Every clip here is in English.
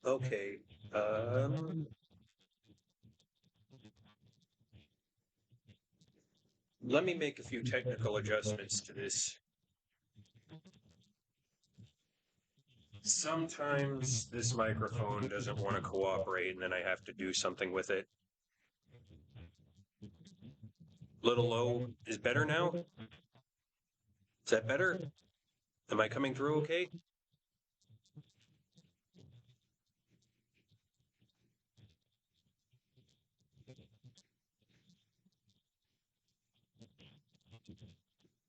Okay. Um, Let me make a few technical adjustments to this. Sometimes this microphone doesn't want to cooperate, and then I have to do something with it. Little low is better now? Is that better? Am I coming through okay?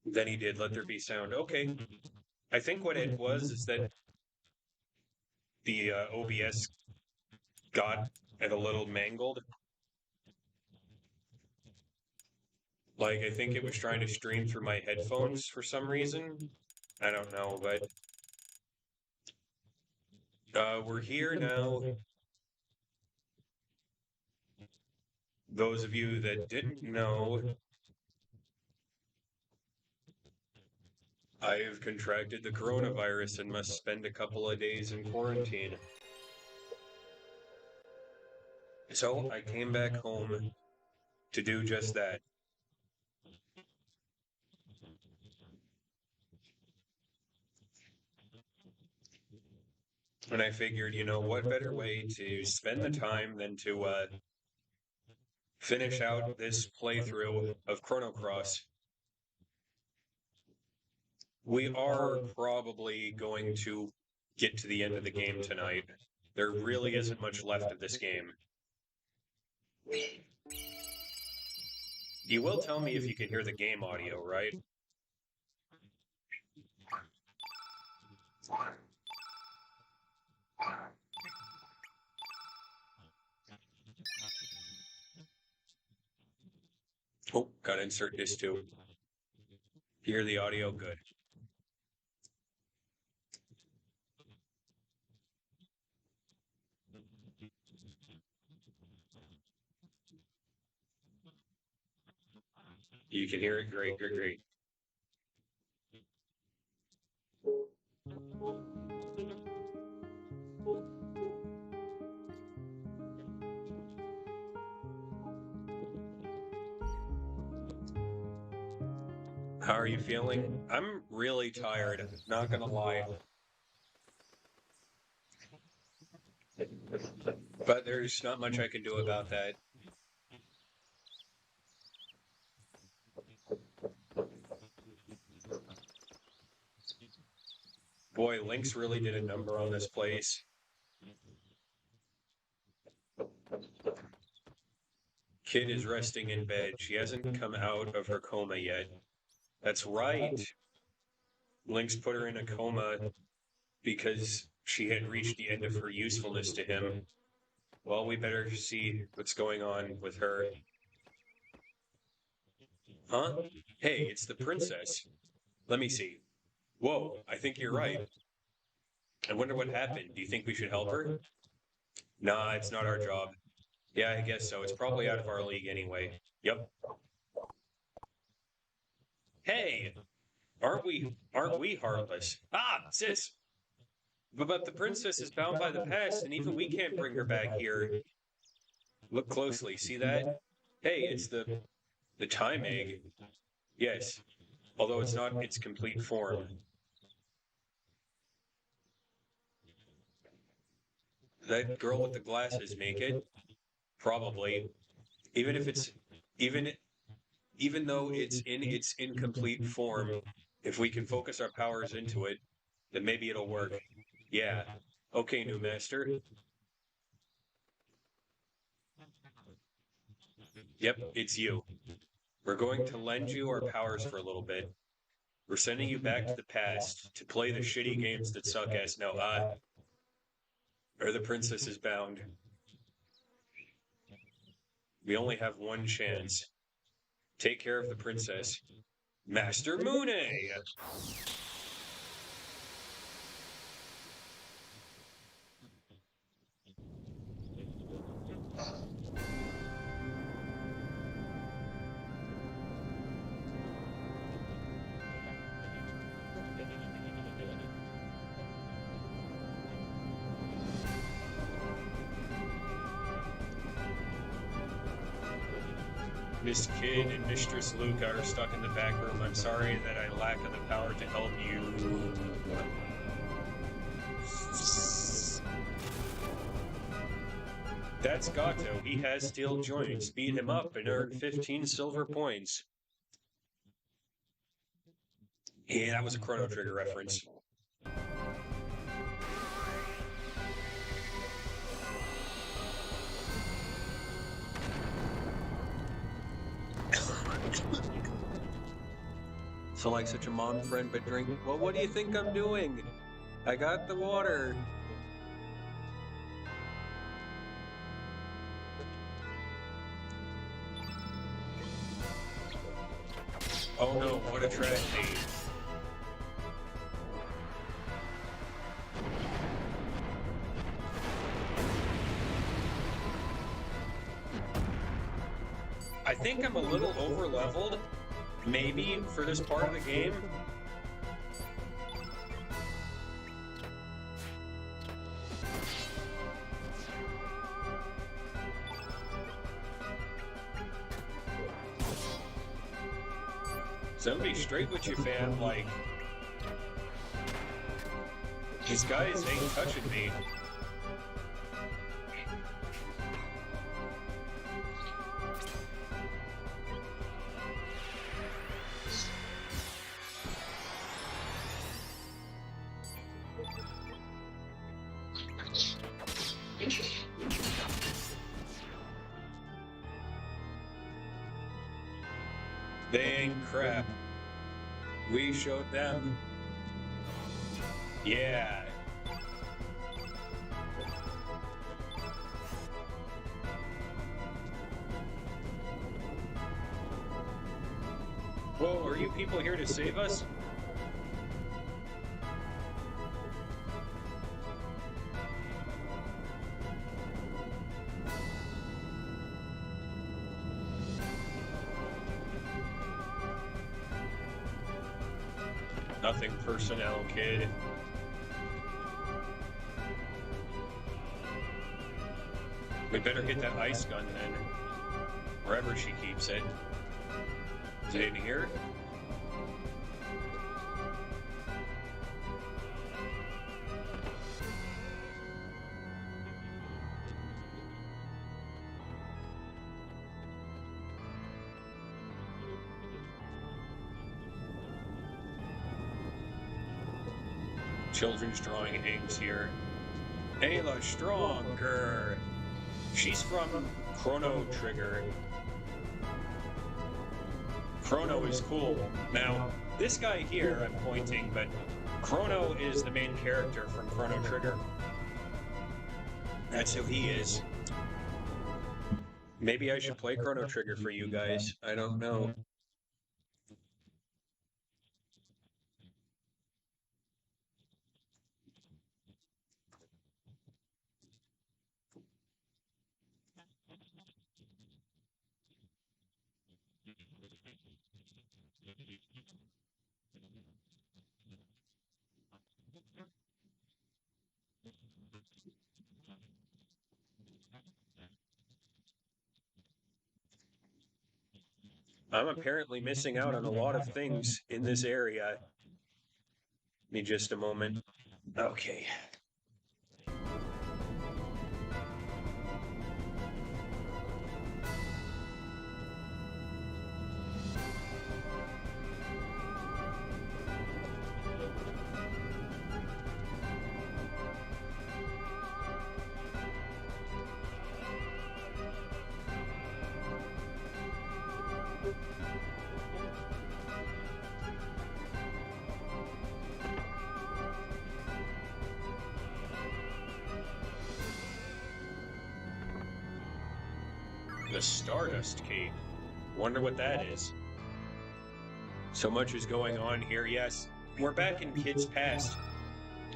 Then he did let there be sound. Okay. I think what it was is that the OBS got it a little mangled. Like, I think it was trying to stream through my headphones for some reason. I don't know, but we're here now. Those of you that didn't know, I have contracted the coronavirus and must spend a couple of days in quarantine. So I came back home to do just that. And I figured, what better way to spend the time than to finish out this playthrough of Chrono Cross. We are probably going to get to the end of the game tonight. There really isn't much left of this game. You will tell me if you can hear the game audio, right? Oh, gotta insert this too. Hear the audio? Good. You can hear it? Great, great, great. How are you feeling? I'm really tired, not gonna lie. But there's not much I can do about that. Boy, Lynx really did a number on this place. Kid is resting in bed. She hasn't come out of her coma yet. That's right. Lynx put her in a coma because she had reached the end of her usefulness to him. Well, we better see what's going on with her. Huh? Hey, it's the princess. Let me see. Whoa, I think you're right. I wonder what happened. Do you think we should help her? Nah, it's not our job. Yeah, I guess so. It's probably out of our league anyway. Yep. Hey, aren't we heartless? Ah, sis. But the princess is bound by the past, and even we can't bring her back here. Look closely. See that? Hey, it's the time egg. Yes, although it's not its complete form. That girl with the glasses make it? Probably. Even if it's even even though it's in its incomplete form, if we can focus our powers into it, then maybe it'll work. Yeah. Okay, new master. Yep, it's you. We're going to lend you our powers for a little bit. We're sending you back to the past to play the shitty games that suck ass. No, or the princess is bound. We only have one chance. Take care of the princess. Master Mune! Miss Kidd and Mistress Luca are stuck in the back room. I'm sorry that I lack the power to help you. That's Gato. He has steel joints. Beat him up and earn 15 silver points. Yeah, that was a Chrono Trigger reference. So like such a mom friend, but drink. Well, what do you think I'm doing? I got the water. Oh no, what a tragedy. I think I'm a little over-leveled, maybe, for this part of the game. So I'm gonna be straight with you, fam, like, these guys ain't touching me. They ain't crap. We showed them. Yeah. Whoa, are you people here to save us? Nothing personnel, kid. We better get that ice gun then. Wherever she keeps it. Is it in here? Children's drawing inks here. Ayla Stronger. She's from Chrono Trigger. Chrono is cool. Now, this guy here, I'm pointing, but Chrono is the main character from Chrono Trigger. That's who he is. Maybe I should play Chrono Trigger for you guys. I don't know. I'm apparently missing out on a lot of things in this area. Give me just a moment. Okay. The Stardust Cape. Wonder what that is. So much is going on here. Yes, we're back in Kid's past.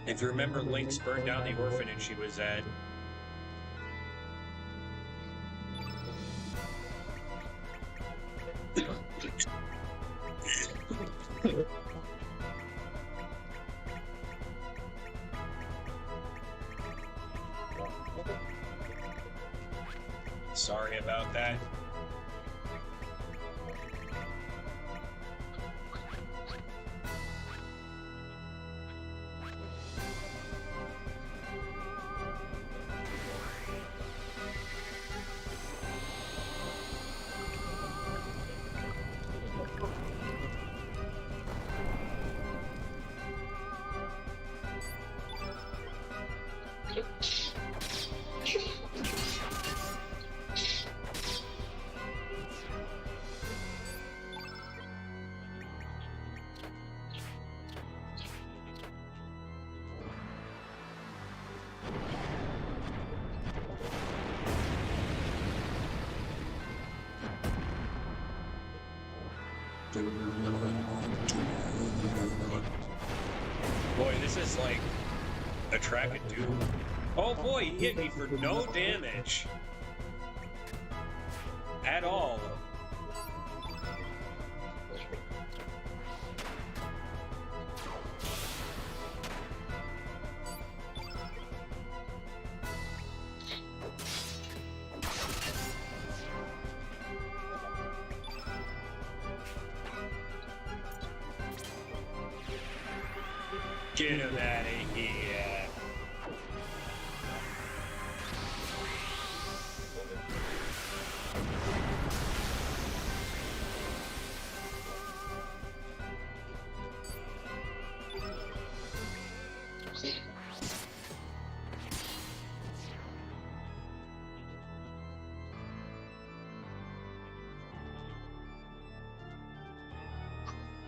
If you remember, Lynx burned down the orphanage she was at. Sorry about that. Boy, this is like a track of doom. Oh boy, he hit me for no damage. At all. Get him out of here.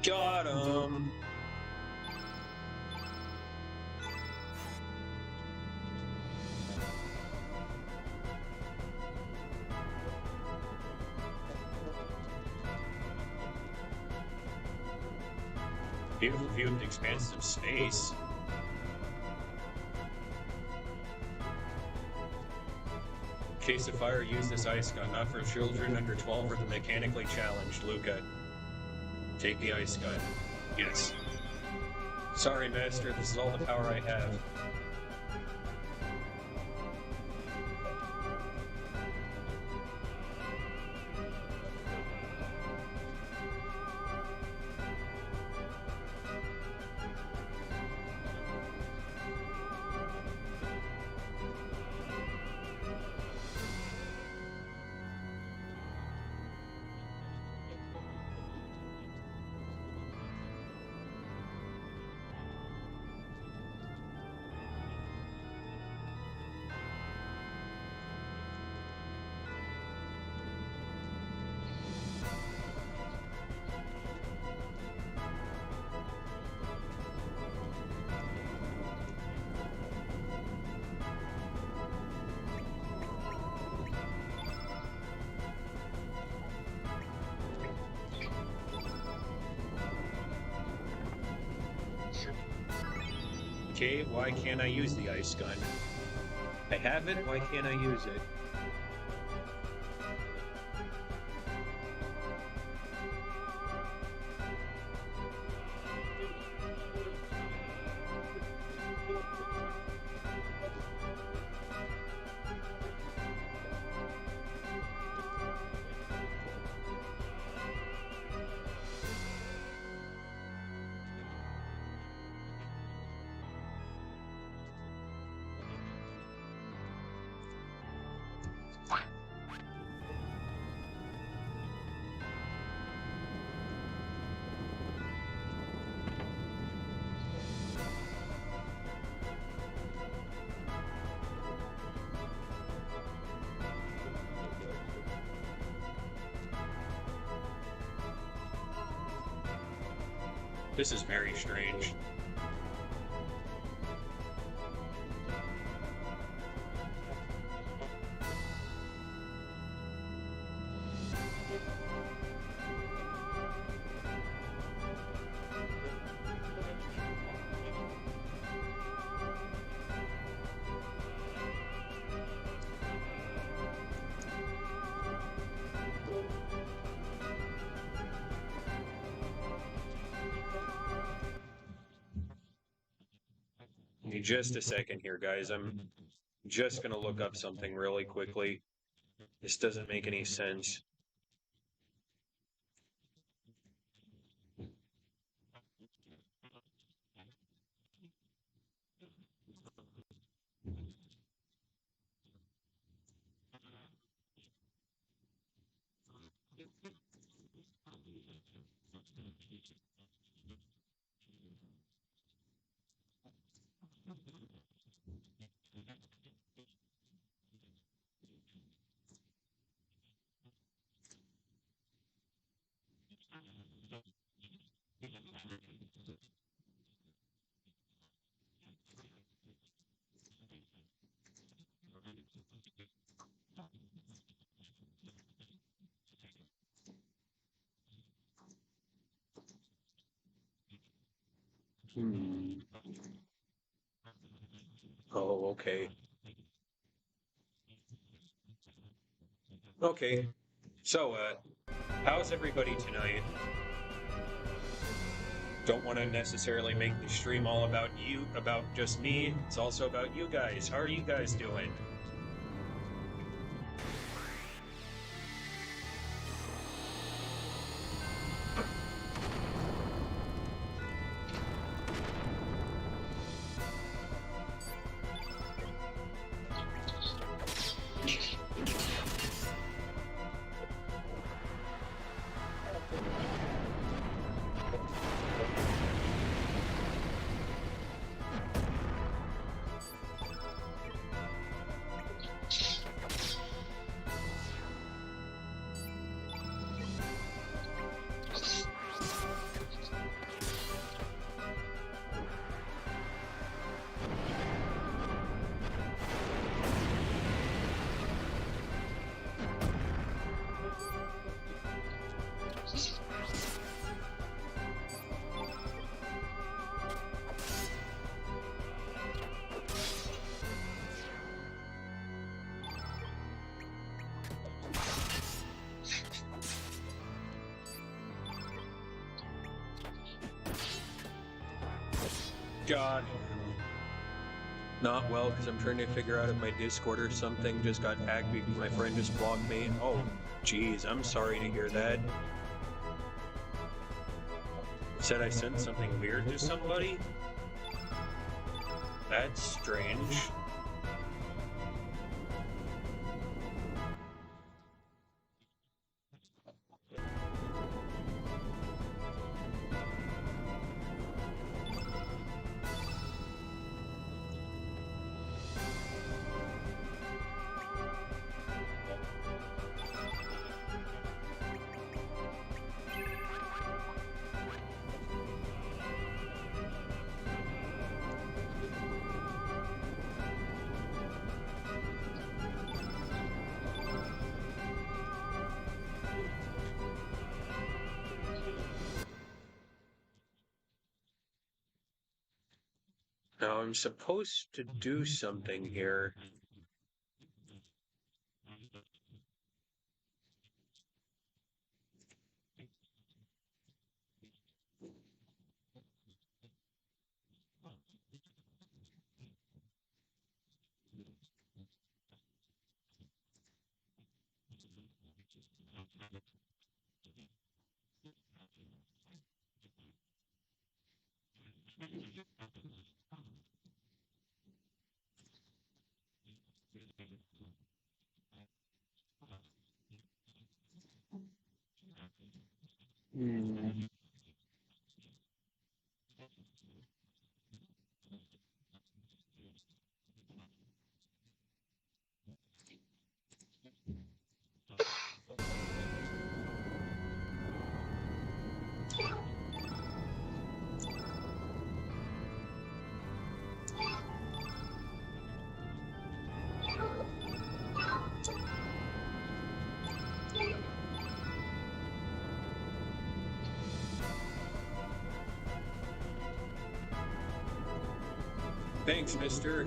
Got him. Beautiful view of the expanses of space. Case of fire, use this ice gun, not for children under 12 or the mechanically challenged. Luca, take the ice gun. Yes. Sorry, Master, this is all the power I have. Okay, why can't I use the ice gun? I have it, why can't I use it? This is very strange. Just a second here, guys. I'm just going to look up something really quickly. This doesn't make any sense. Oh, okay. Okay. So, how's everybody tonight? Don't want to necessarily make the stream all about you, about just me. It's also about you guys. How are you guys doing? God. Not well, because I'm trying to figure out if my Discord or something just got hacked because my friend just blocked me. Oh, geez, I'm sorry to hear that. Said I sent something weird to somebody? That's strange. Now I'm supposed to do something here. Hmm. Thanks, mister.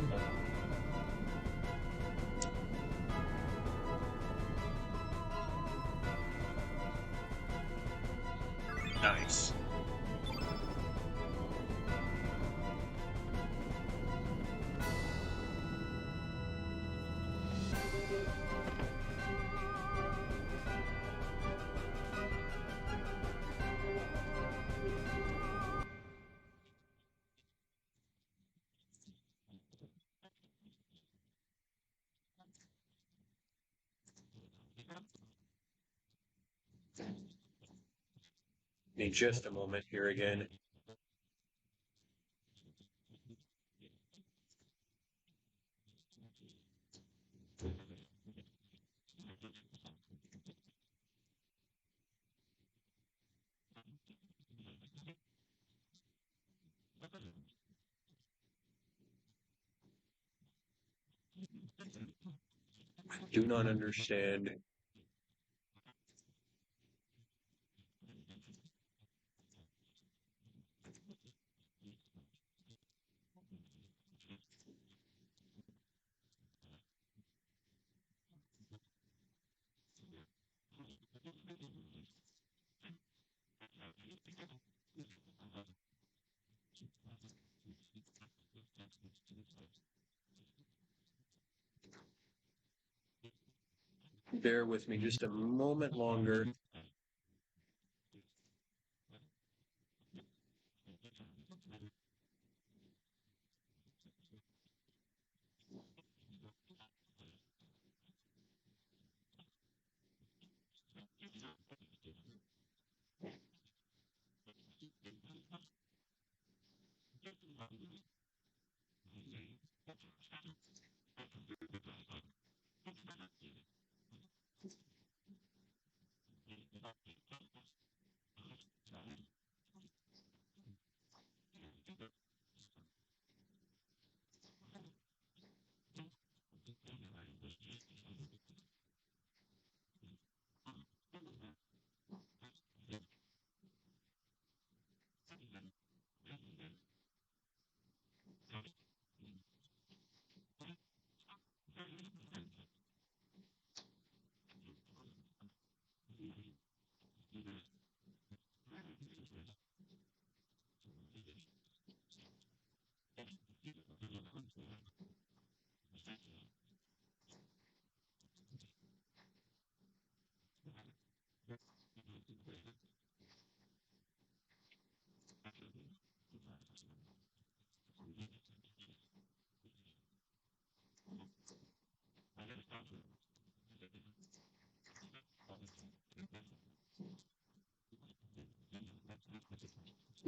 Nice. Need just a moment here again. Do not understand. Bear with me just a moment longer.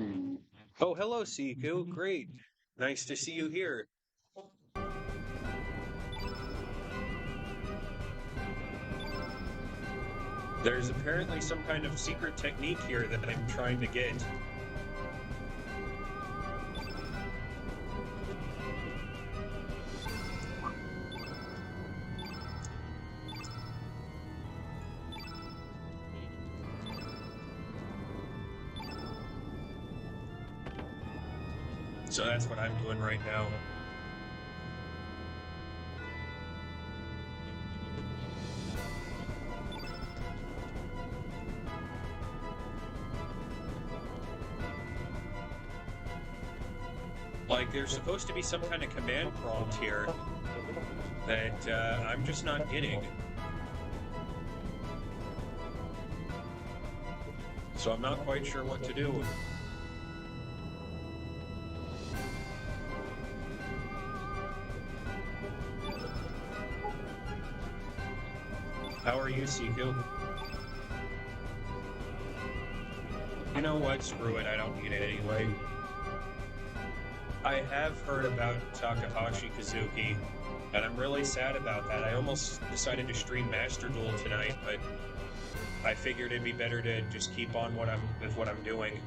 Oh, hello, Siku. Great. Nice to see you here. There's apparently some kind of secret technique here that I'm trying to get. So that's what I'm doing right now. Like, there's supposed to be some kind of command prompt here that I'm just not getting. So I'm not quite sure what to do. How are you, Siku? You know what? Screw it. I don't need it anyway. I have heard about Takahashi Kazuki, and I'm really sad about that. I almost decided to stream Master Duel tonight, but I figured it'd be better to just keep on what I'm doing.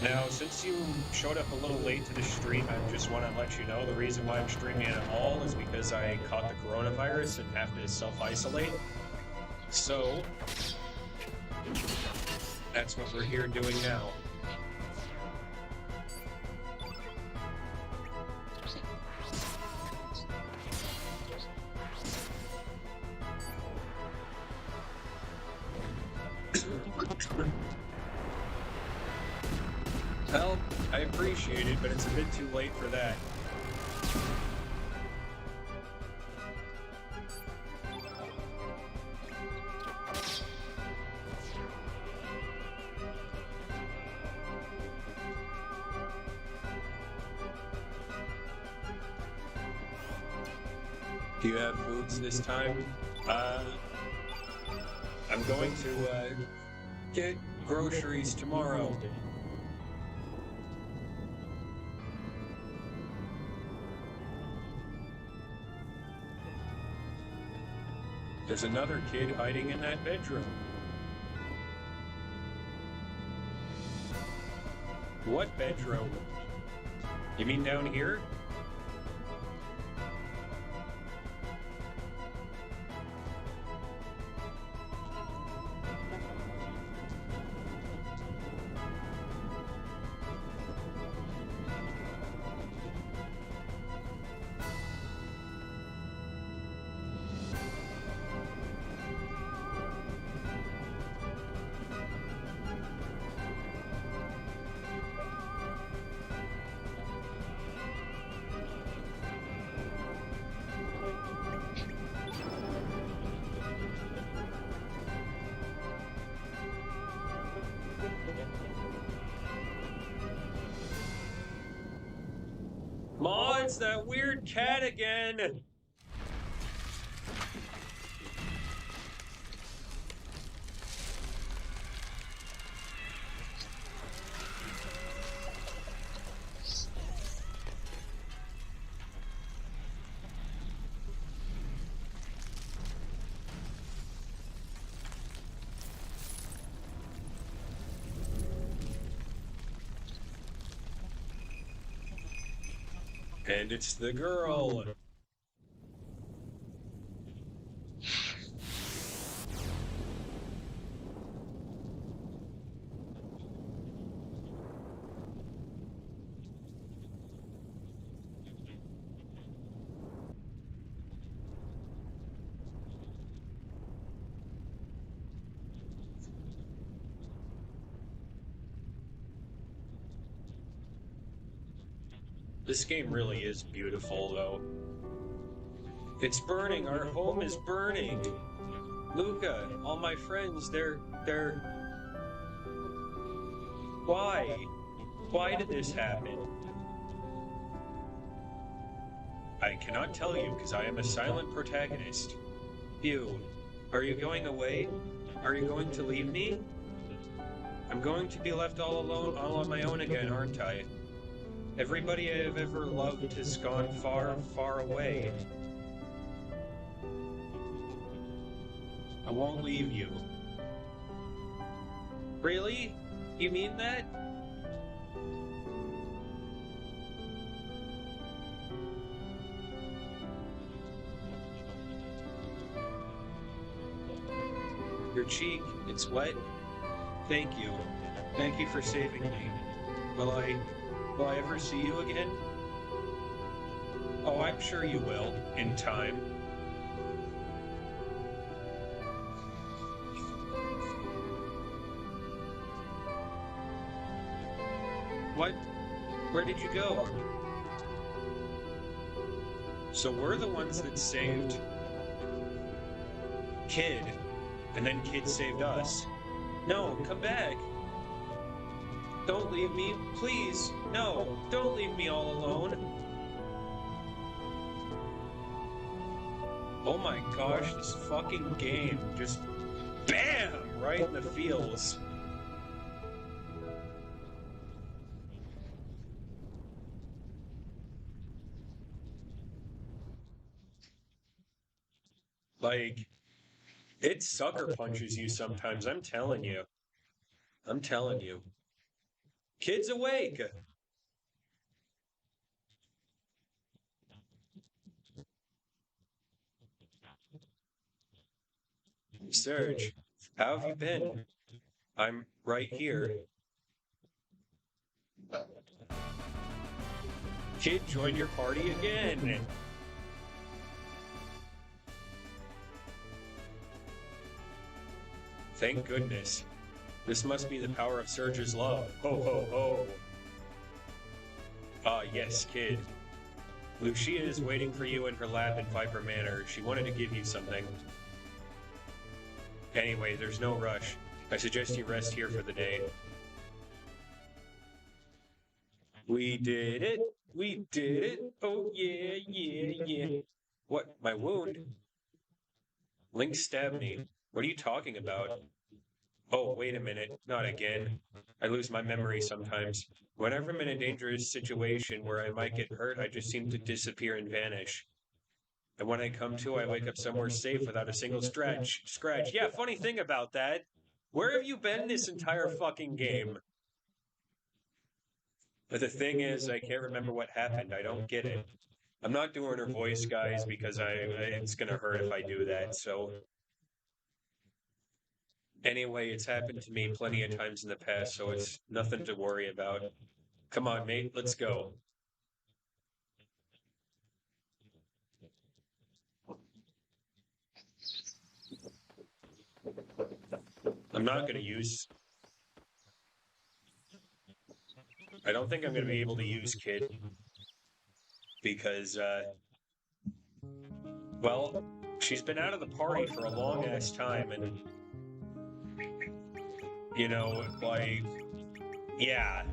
Now, since you showed up a little late to the stream, I just want to let you know the reason why I'm streaming at all is because I caught the coronavirus and have to self-isolate. So, that's what we're here doing now. Well, I appreciate it, but it's a bit too late for that. Do you have foods this time? I'm going to get groceries tomorrow. There's another kid hiding in that bedroom. What bedroom? You mean down here? Ma, it's that weird cat again. And it's the girl. This game really is beautiful, though. It's burning. Our home is burning. Luca, all my friends, they're... Why? Why did this happen? I cannot tell you because I am a silent protagonist. Phew. Are you going away? Are you going to leave me? I'm going to be left all alone, all on my own again, aren't I? Everybody I've ever loved has gone far, far away. I won't leave you. Really? You mean that? Your cheek, it's wet. Thank you. Thank you for saving me. Will I ever see you again? Oh, I'm sure you will, in time. What? Where did you go? So we're the ones that saved Kid, and then Kid saved us. No, come back. Don't leave me, please. No, don't leave me all alone. Oh my gosh, this fucking game just BAM! Right in the feels. Like, it sucker punches you sometimes, I'm telling you. I'm telling you. Kid's awake! Serge, how have you been? I'm right here. Kid, join your party again! Thank goodness. This must be the power of Serge's love. Ho ho ho! Ah, yes, Kid. Lucia is waiting for you in her lab in Viper Manor. She wanted to give you something. Anyway, there's no rush. I suggest you rest here for the day. We did it! We did it! Oh yeah, yeah, yeah. What, my wound? Link stabbed me. What are you talking about? Oh, wait a minute. Not again. I lose my memory sometimes. Whenever I'm in a dangerous situation where I might get hurt, I just seem to disappear and vanish. And when I come to, I wake up somewhere safe without a single scratch. Yeah, funny thing about that. Where have you been this entire fucking game? But the thing is, I can't remember what happened. I don't get it. I'm not doing her voice, guys, because it's gonna hurt if I do that, so... Anyway, it's happened to me plenty of times in the past, so it's nothing to worry about. Come on, mate, let's go. I'm not gonna use... I don't think I'm gonna be able to use Kid. Because, well, she's been out of the party for a long-ass time, and... You know, like... Yeah.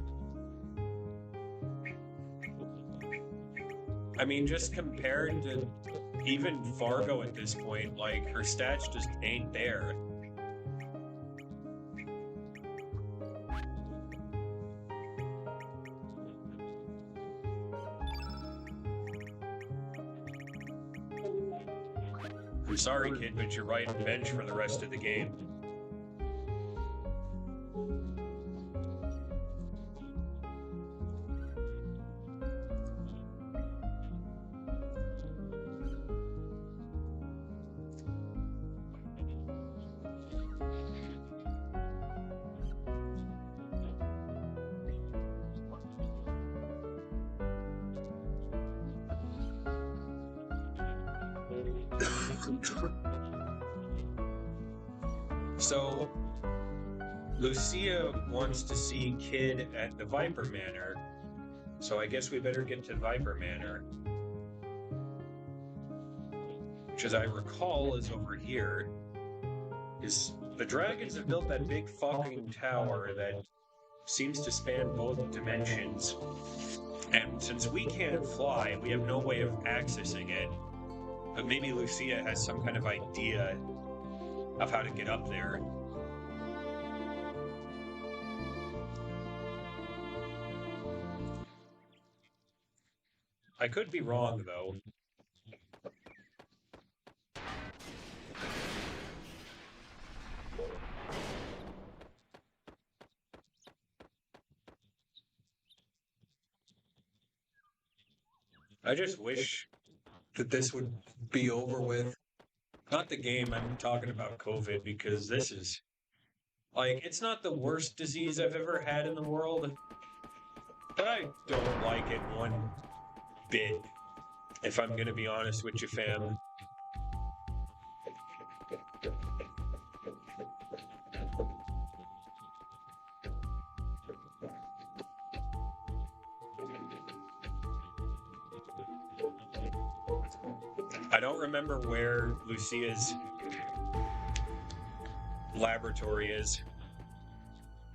I mean, just compared to even Fargo at this point, like, her stats just ain't there. I'm sorry, Kid, but you're right on bench for the rest of the game. So, Lucia wants to see Kid at the Viper Manor, so I guess we better get to Viper Manor. Which, as I recall, is over here. The dragons have built that big fucking tower that seems to span both dimensions. And since we can't fly, we have no way of accessing it. But maybe Lucia has some kind of idea of how to get up there. I could be wrong, though. I just wish that this would be over with. Not the game, I'm talking about COVID, because this is, like, it's not the worst disease I've ever had in the world, but I don't like it one bit, if I'm gonna be honest with you, fam. I don't remember where Lucia's laboratory is.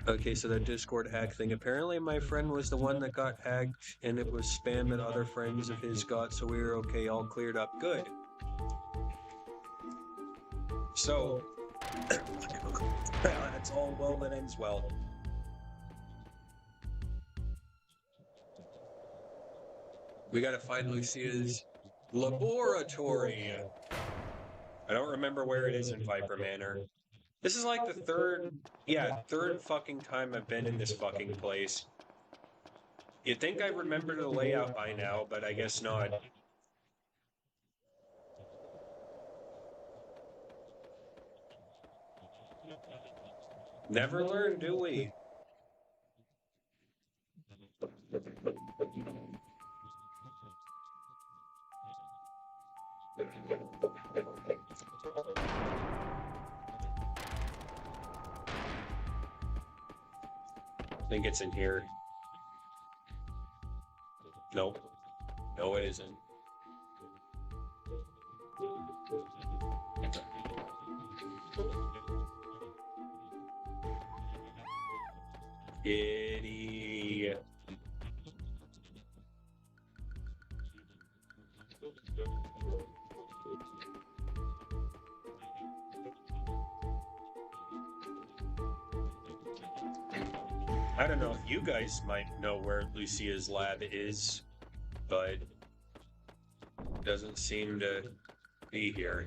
Okay, so that Discord hack thing. Apparently my friend was the one that got hacked, and it was spam that other friends of his got, so we were okay, all cleared up. Good. So, that's all well that ends well. We gotta find Lucia's laboratory. I don't remember where it is in Viper Manor. This is like the third fucking time I've been in this fucking place. You'd think I remember the layout by now, but I guess not. Never learn, do we? I think it's in here. Nope. No, it isn't. Kitty. I don't know if you guys might know where Lucia's lab is, but it doesn't seem to be here.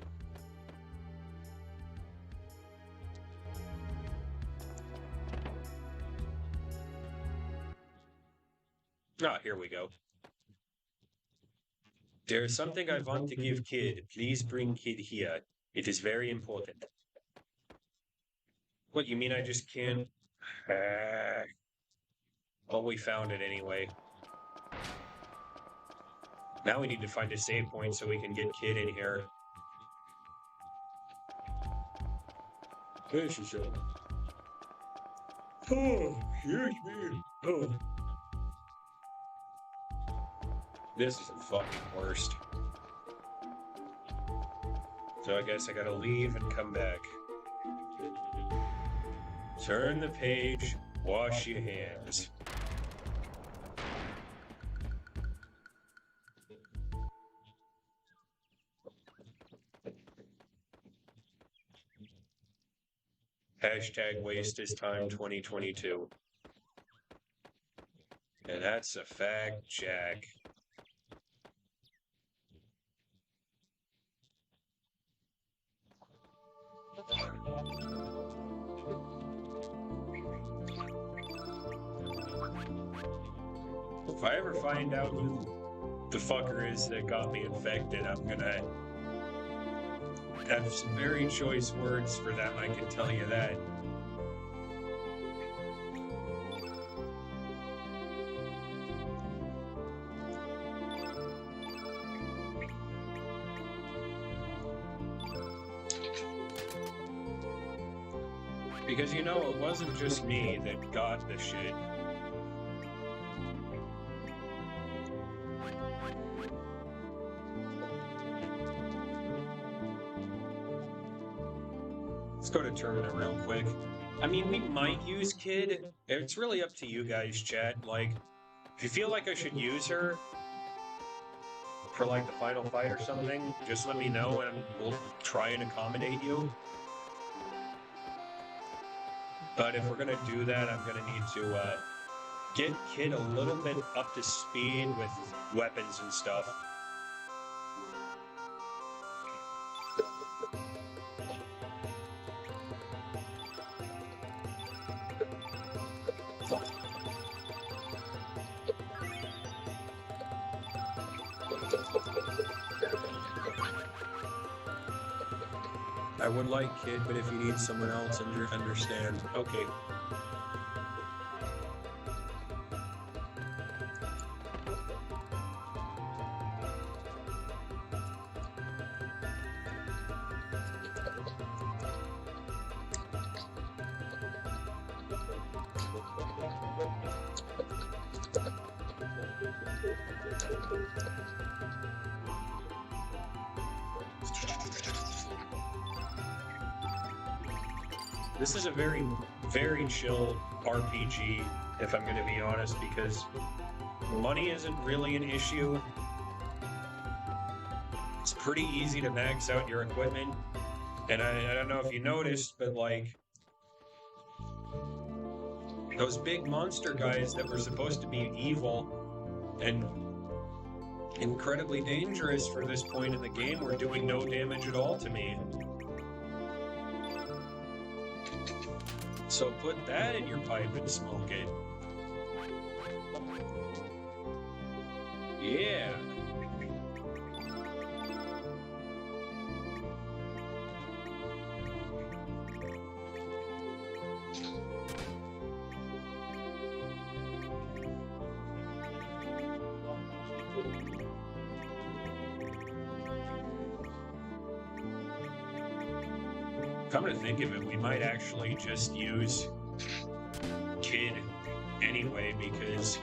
Ah, here we go. There is something I want to give Kid. Please bring Kid here. It is very important. What, you mean I just can't? Well, we found it anyway. Now we need to find a save point so we can get Kid in here. This is oh, huge man. Oh. This is the fucking worst. So I guess I gotta leave and come back. Turn the page, wash your hands. Hashtag waste is time 2022. And that's a fact, Jack. If I ever find out who the fucker is that got me infected, I'm gonna have some very choice words for them, I can tell you that. Because, you know, it wasn't just me that got the shit. Let's go to tournament real quick. I mean, we might use Kid. It's really up to you guys, chat. Like, if you feel like I should use her for, like, the final fight or something, just let me know and we'll try and accommodate you. But if we're going to do that, I'm going to need to get Kid a little bit up to speed with weapons and stuff. I would like Kid, but if you need someone else, understand. Okay. This is a very, very chill RPG, if I'm going to be honest, because money isn't really an issue. It's pretty easy to max out your equipment. And I don't know if you noticed, but like those big monster guys that were supposed to be evil and incredibly dangerous for this point in the game were doing no damage at all to me. So put that in your pipe and smoke it. Yeah. Come to think of it, we might actually just use Kid anyway, because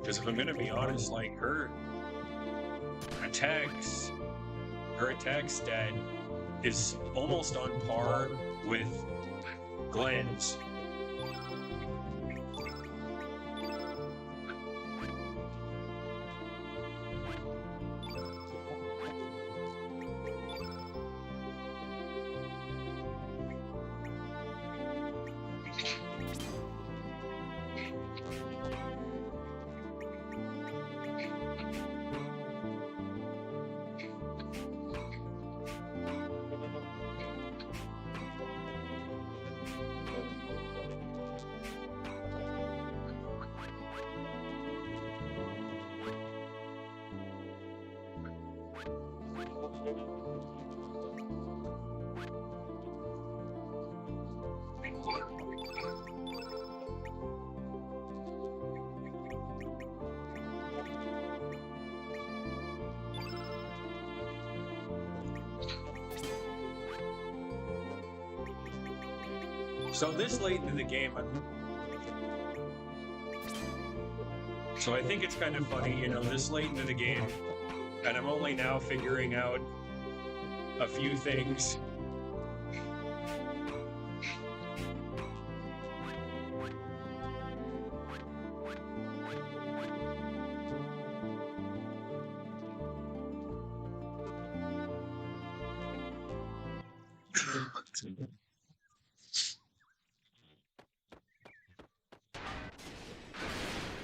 if I'm going to be honest, like her attack stat is almost on par with Glenn's. So this late into the game, so I think it's kind of funny, you know, this late into the game, and I'm only now figuring out a few things.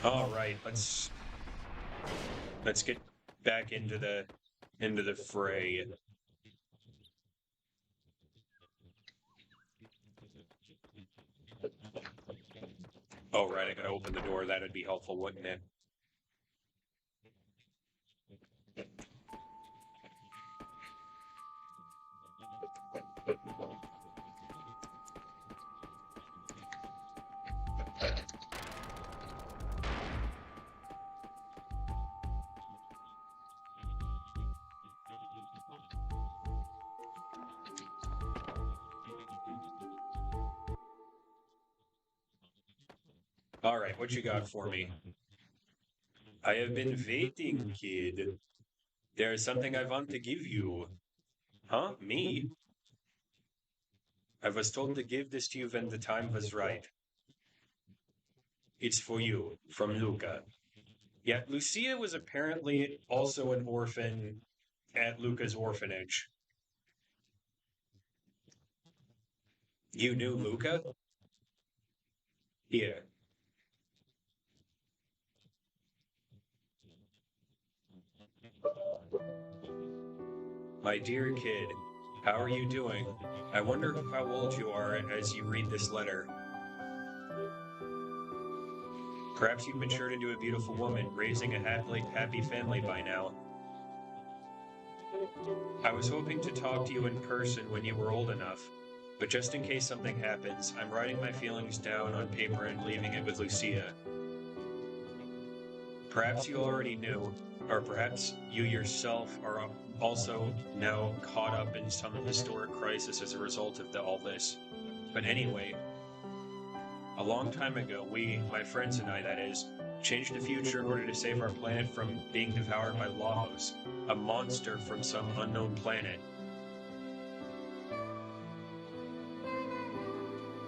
All right, let's get back into the fray. Oh, right, I gotta open the door. That'd be helpful, wouldn't it? All right, what you got for me? I have been waiting, kid. There is something I want to give you. Huh? Me? I was told to give this to you when the time was right. It's for you, from Luca. Yet Lucia was apparently also an orphan at Luca's orphanage. You knew Luca? Yeah. My dear kid, how are you doing? I wonder how old you are as you read this letter. Perhaps you've matured into a beautiful woman, raising a happy family by now. I was hoping to talk to you in person when you were old enough, but just in case something happens, I'm writing my feelings down on paper and leaving it with Lucia. Perhaps you already knew, or perhaps you yourself are also now caught up in some historic crisis as a result of all this. But anyway, a long time ago, we, my friends and I, that is, changed the future in order to save our planet from being devoured by Lawos, a monster from some unknown planet.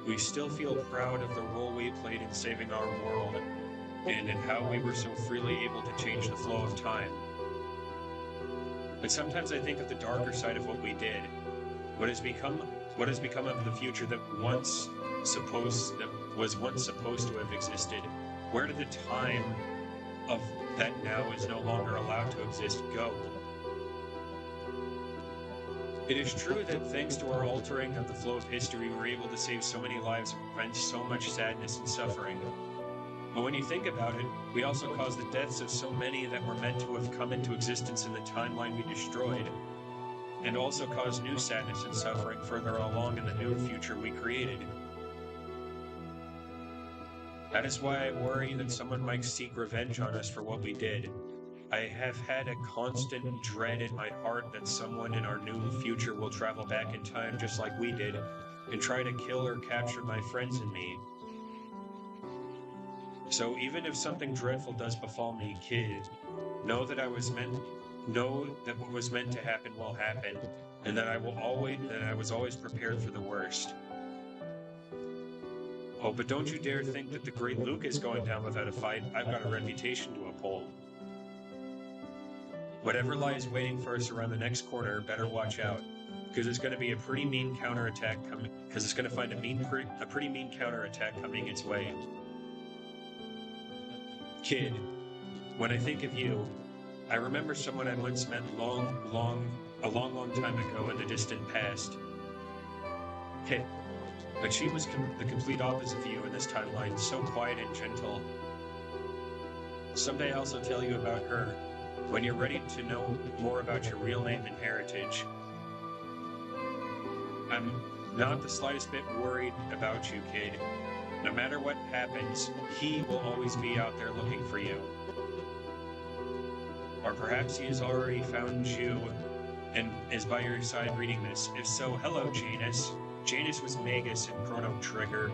We still feel proud of the role we played in saving our world, and in how we were so freely able to change the flow of time. But sometimes I think of the darker side of what we did. What has become of the future that was once supposed to have existed? Where did the time of that now is no longer allowed to exist go? It is true that thanks to our altering of the flow of history, we were able to save so many lives and prevent so much sadness and suffering. But when you think about it, we also caused the deaths of so many that were meant to have come into existence in the timeline we destroyed, and also caused new sadness and suffering further along in the new future we created. That is why I worry that someone might seek revenge on us for what we did. I have had a constant dread in my heart that someone in our new future will travel back in time just like we did, and try to kill or capture my friends and me. So even if something dreadful does befall me, kid, know that what was meant to happen will happen, and that I was always prepared for the worst. Oh, but don't you dare think that the great Luke is going down without a fight. I've got a reputation to uphold. Whatever lies waiting for us around the next corner, better watch out, because it's going to be a pretty mean counterattack coming. Because it's going to find a pretty mean counterattack coming its way. Kid, when I think of you, I remember someone I once met a long time ago in the distant past. Hey, but she was the complete opposite of you in this timeline, so quiet and gentle. Someday I'll also tell you about her, when you're ready to know more about your real name and heritage. I'm not the slightest bit worried about you, kid. No matter what happens, he will always be out there looking for you. Or perhaps he has already found you and is by your side reading this. If so, hello, Janus. Janus was Magus in Chrono Trigger.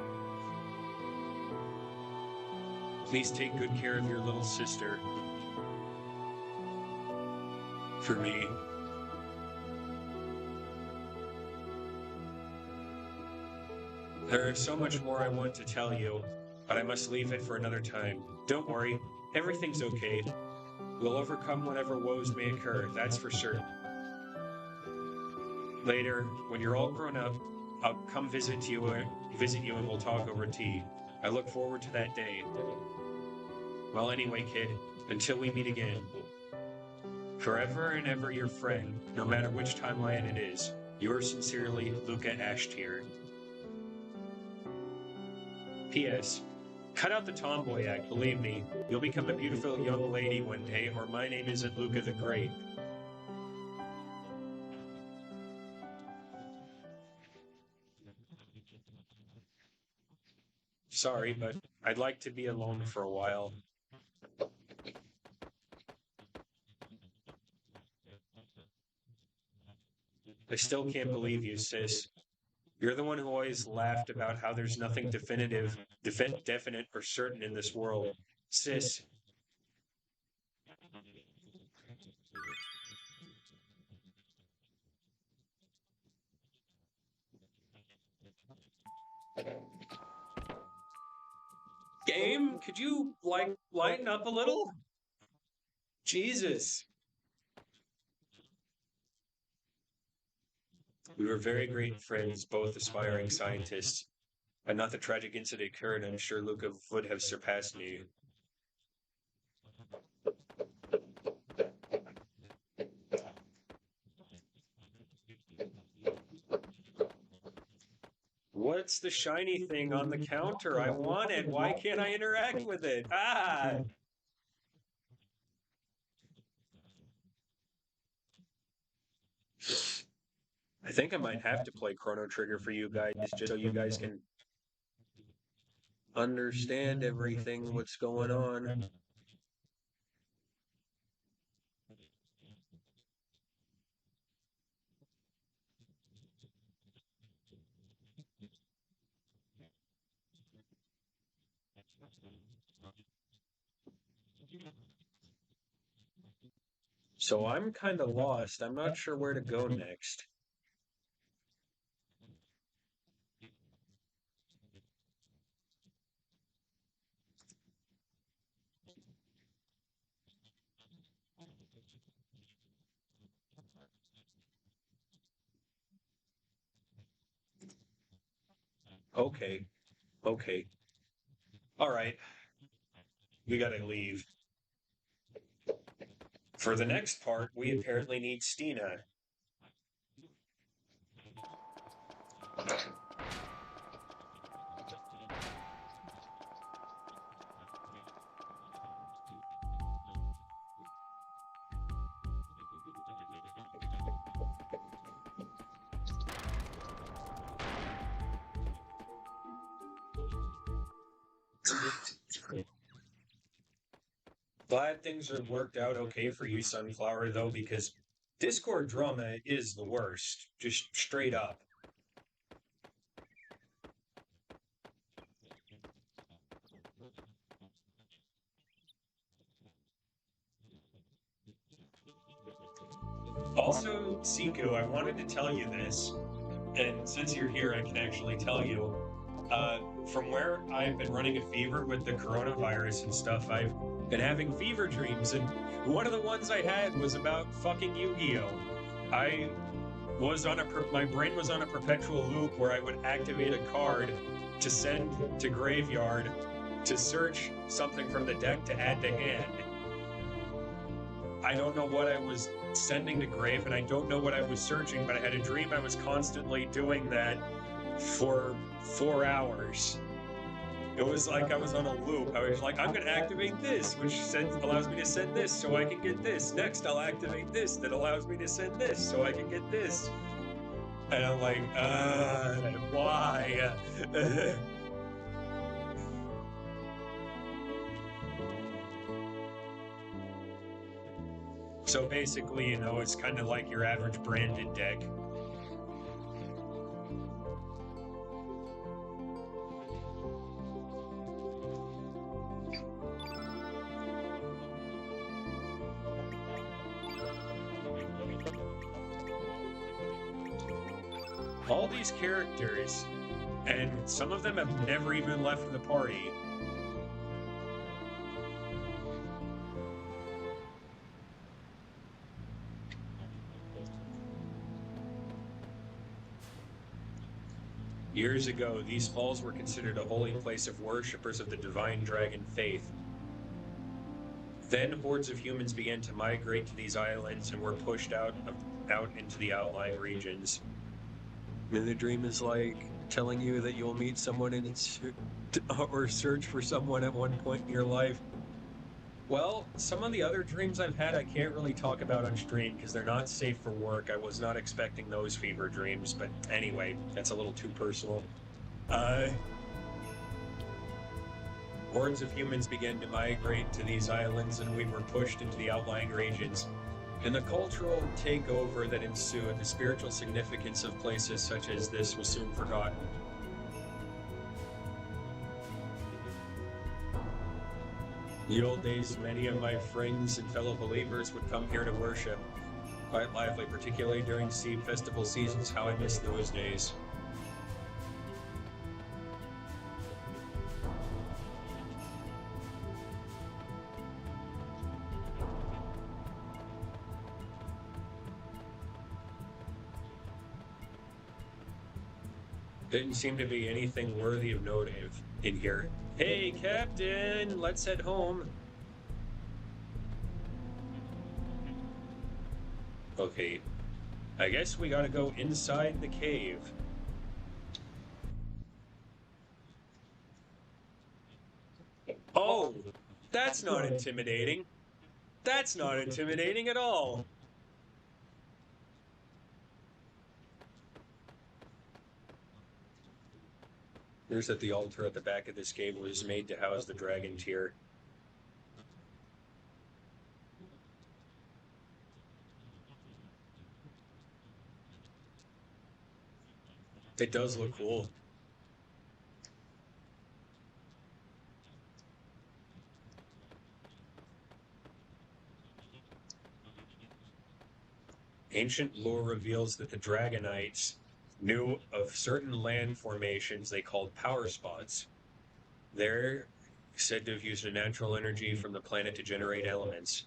Please take good care of your little sister. For me. There is so much more I want to tell you, but I must leave it for another time. Don't worry, everything's okay. We'll overcome whatever woes may occur, that's for certain. Later, when you're all grown up, I'll come visit you and we'll talk over tea. I look forward to that day. Well, anyway, kid, until we meet again. Forever and ever your friend, no matter which timeline it is. Yours sincerely, Luca Ashtier. P.S. Cut out the tomboy act, believe me. You'll become a beautiful young lady one day, or my name isn't Luca the Great. Sorry, but I'd like to be alone for a while. I still can't believe you, sis. You're the one who always laughed about how there's nothing definite or certain in this world. Sis, Game, could you, like, lighten up a little? Jesus. We were very great friends, both aspiring scientists. Had not the tragic incident occurred, I'm sure Luca would have surpassed me. What's the shiny thing on the counter? I want it. Why can't I interact with it? Ah! I think I might have to play Chrono Trigger for you guys, just so you guys can understand everything, what's going on. So I'm kind of lost. I'm not sure where to go next. Okay. Okay. All right. We gotta leave. For the next part, we apparently need Stina. Glad things have worked out okay for you, Sunflower, though, because Discord drama is the worst. Just straight up. Also, Siku, I wanted to tell you this, and since you're here, I can actually tell you. From where I've been running a fever with the coronavirus and stuff, I've been having fever dreams, and one of the ones I had was about fucking Yu-Gi-Oh! I was on my brain was on a perpetual loop where I would activate a card to send to graveyard to search something from the deck to add to hand. I don't know what I was sending to grave, and I don't know what I was searching, but I had a dream I was constantly doing that for 4 hours. It was like I was on a loop. I was like, I'm going to activate this, which allows me to send this so I can get this. Next, I'll activate this that allows me to send this so I can get this. And I'm like, why? So basically, you know, it's kind of like your average branded deck. All these characters, and some of them have never even left the party. Years ago, these halls were considered a holy place of worshippers of the divine dragon faith. Then hordes of humans began to migrate to these islands and were pushed out into the outlying regions. And the dream is like telling you that you'll meet someone or search for someone at one point in your life. Well, some of the other dreams I've had I can't really talk about on stream because they're not safe for work. I was not expecting those fever dreams, but anyway, that's a little too personal. Hordes of humans began to migrate to these islands and we were pushed into the outlying regions. In the cultural takeover that ensued, the spiritual significance of places such as this was soon forgotten. In the old days, many of my friends and fellow believers would come here to worship. Quite lively, particularly during festival seasons. How I miss those days. Didn't seem to be anything worthy of note in here. Hey, Captain, let's head home. Okay, I guess we gotta go inside the cave. Oh, that's not intimidating. That's not intimidating at all. Here's that the altar at the back of this cave was made to house the dragon tear. It does look cool. Ancient lore reveals that the Dragonites knew of certain land formations they called power spots. They're said to have used a natural energy from the planet to generate elements.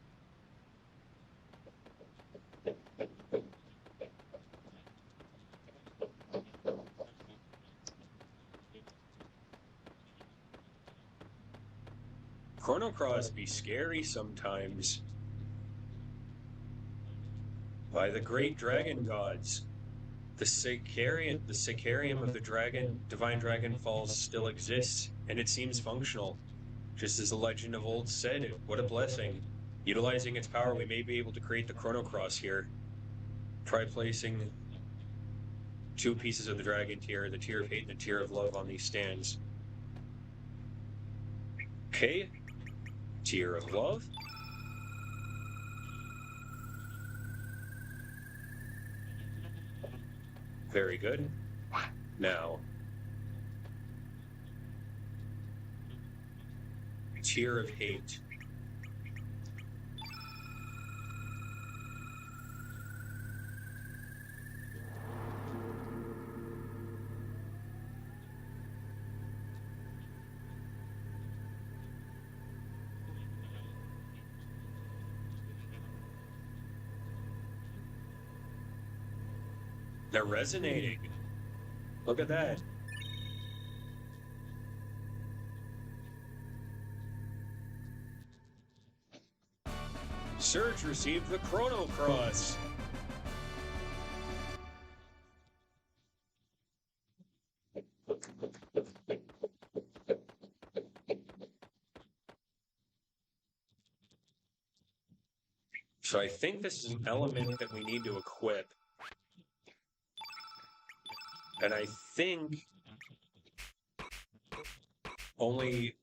Chrono Cross be scary sometimes. By the great dragon gods. The Sicarium of the divine dragon falls still exists, and it seems functional. Just as the legend of old said, what a blessing. Utilizing its power, we may be able to create the Chrono Cross here. Try placing 2 pieces of the dragon tear, the tear of hate and the tear of love on these stands. Okay, tear of love. Very good. Now, tear of hate. They're resonating. Look at that. Surge received the Chrono Cross. So I think this is an element that we need to equip. And I think only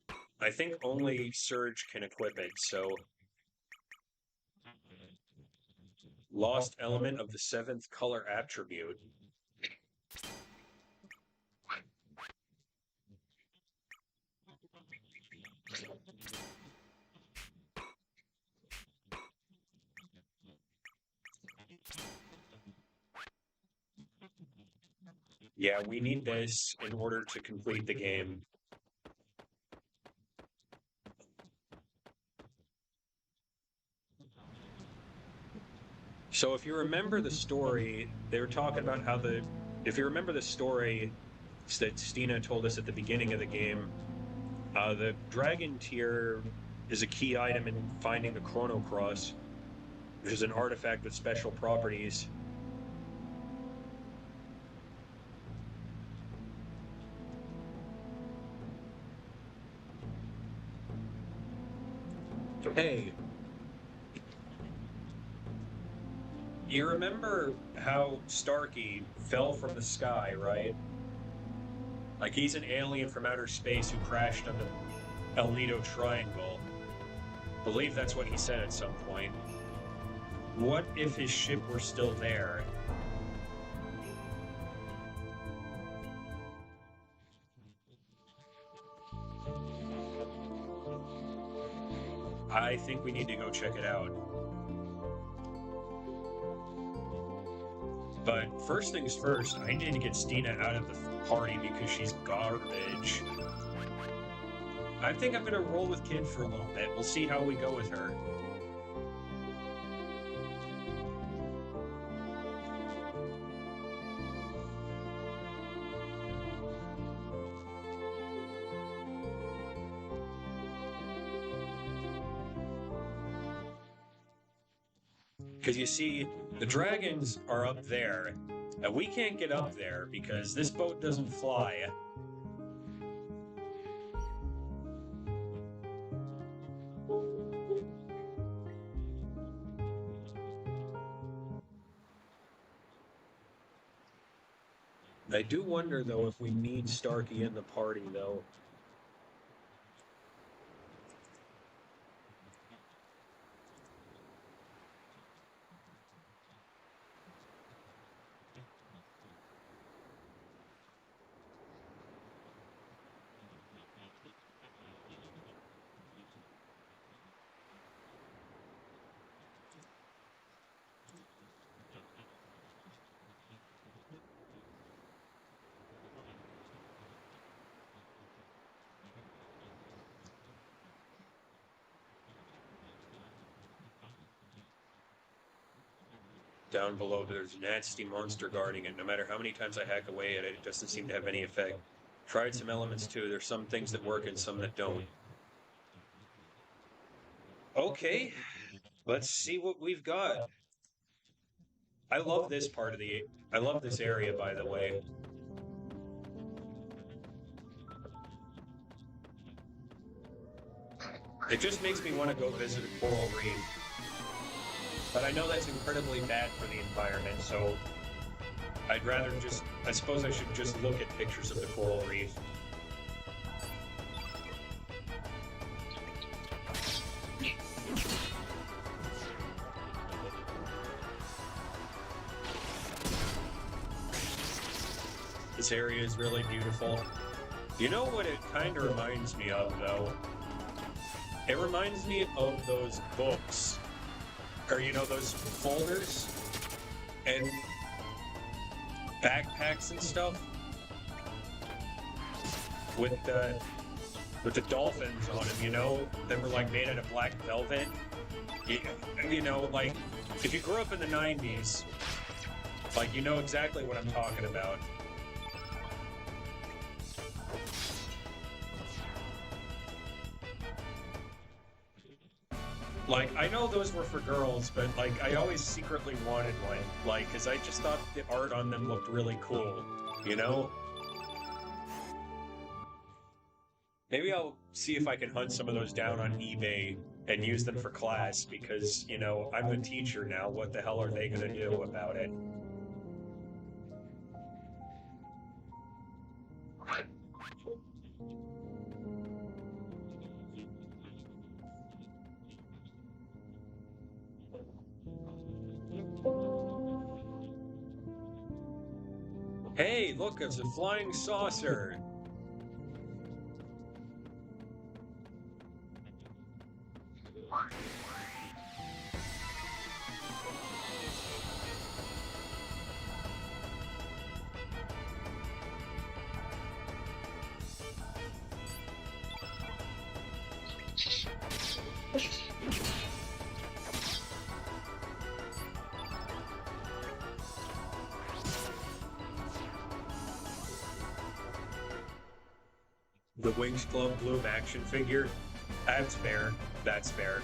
Surge can equip it, so lost element of the 7th color attribute. Yeah, we need this in order to complete the game. So if you remember the story, they were talking about how if you remember the story that Stina told us at the beginning of the game, the dragon tear is a key item in finding the Chrono Cross, which is an artifact with special properties. Hey, you remember how Starkey fell from the sky, right? Like he's an alien from outer space who crashed on the El Nido Triangle. I believe that's what he said at some point. What if his ship were still there? I think we need to go check it out. But first things first, I need to get Stina out of the party because she's garbage. I think I'm going to roll with Kid for a little bit. We'll see how we go with her. Because you see, the dragons are up there, and we can't get up there because this boat doesn't fly. I do wonder, though, if we need Starkey in the party, though. Down below, there's a nasty monster guarding it. No matter how many times I hack away at it, it doesn't seem to have any effect. Tried some elements too. There's some things that work and some that don't. Okay, let's see what we've got. I love this part of I love this area, by the way. It just makes me want to go visit a coral reef. But I know that's incredibly bad for the environment, so I'd rather just... I suppose I should just look at pictures of the coral reef. This area is really beautiful. You know what it kind of reminds me of, though? It reminds me of those books. Or, you know, those folders and backpacks and stuff with the dolphins on them, you know, that were like made out of black velvet. You know, like if you grew up in the 90s, like you know exactly what I'm talking about. Like, I know those were for girls, but, like, I always secretly wanted one. Like, because I just thought the art on them looked really cool, you know? Maybe I'll see if I can hunt some of those down on eBay and use them for class, because, you know, I'm a teacher now. What the hell are they going to do about it? Hey, look, it's a flying saucer. The Wings Club Bloom action figure. That's fair. That's fair.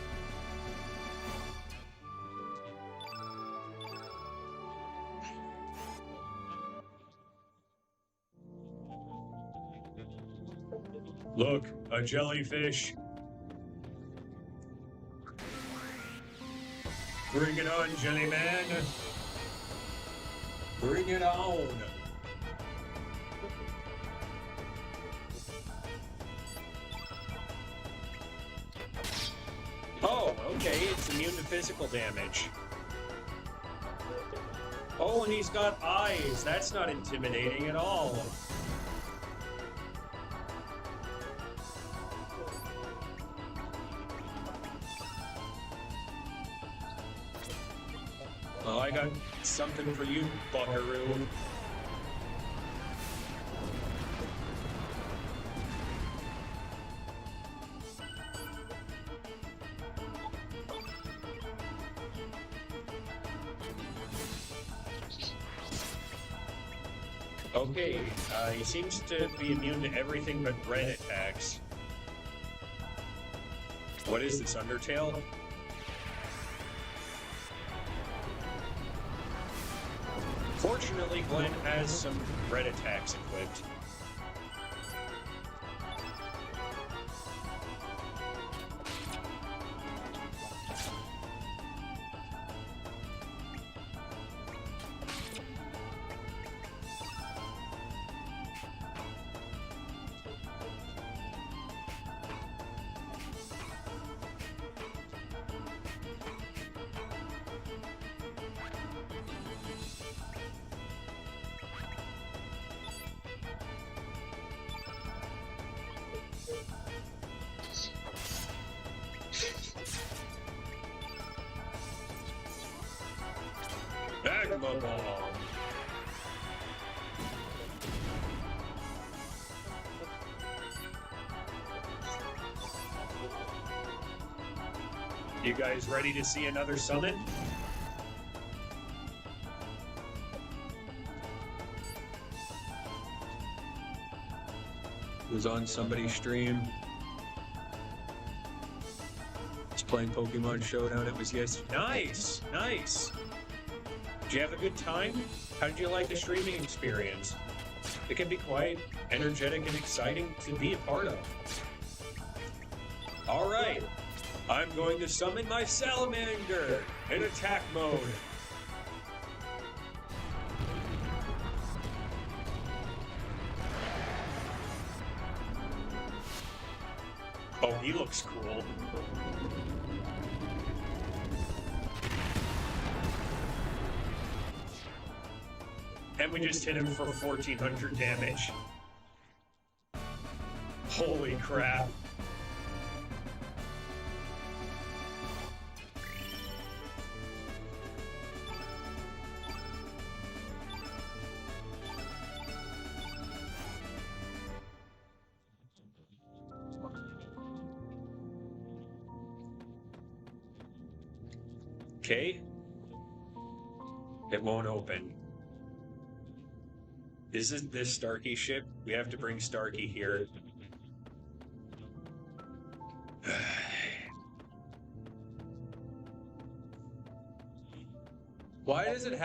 Look, a jellyfish. Bring it on, Jellyman. Bring it on. Oh, okay, it's immune to physical damage. Oh, and he's got eyes. That's not intimidating at all. Oh, I got something for you, buckaroo. Okay, he seems to be immune to everything but red attacks. What is this, Undertale? Fortunately, Glenn has some red attacks equipped. Magma Bomb! You guys ready to see another summon? It was on somebody's stream. It's playing Pokemon Showdown. It was yesterday. Nice! Nice! Did you have a good time? How did you like the streaming experience? It can be quite energetic and exciting to be a part of. Alright, I'm going to summon my Salamander in attack mode. Oh, he looks cool. And we just hit him for 1,400 damage. Holy crap. Okay. It won't open. Isn't this Starkey ship? We have to bring Starkey here. Why is it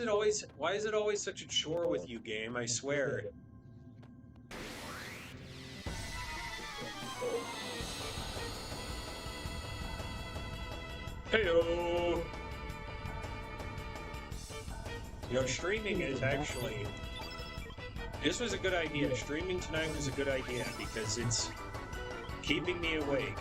always such a chore with you, game? I swear. Heyo! You know, streaming is actually... This was a good idea. Streaming tonight was a good idea because it's keeping me awake.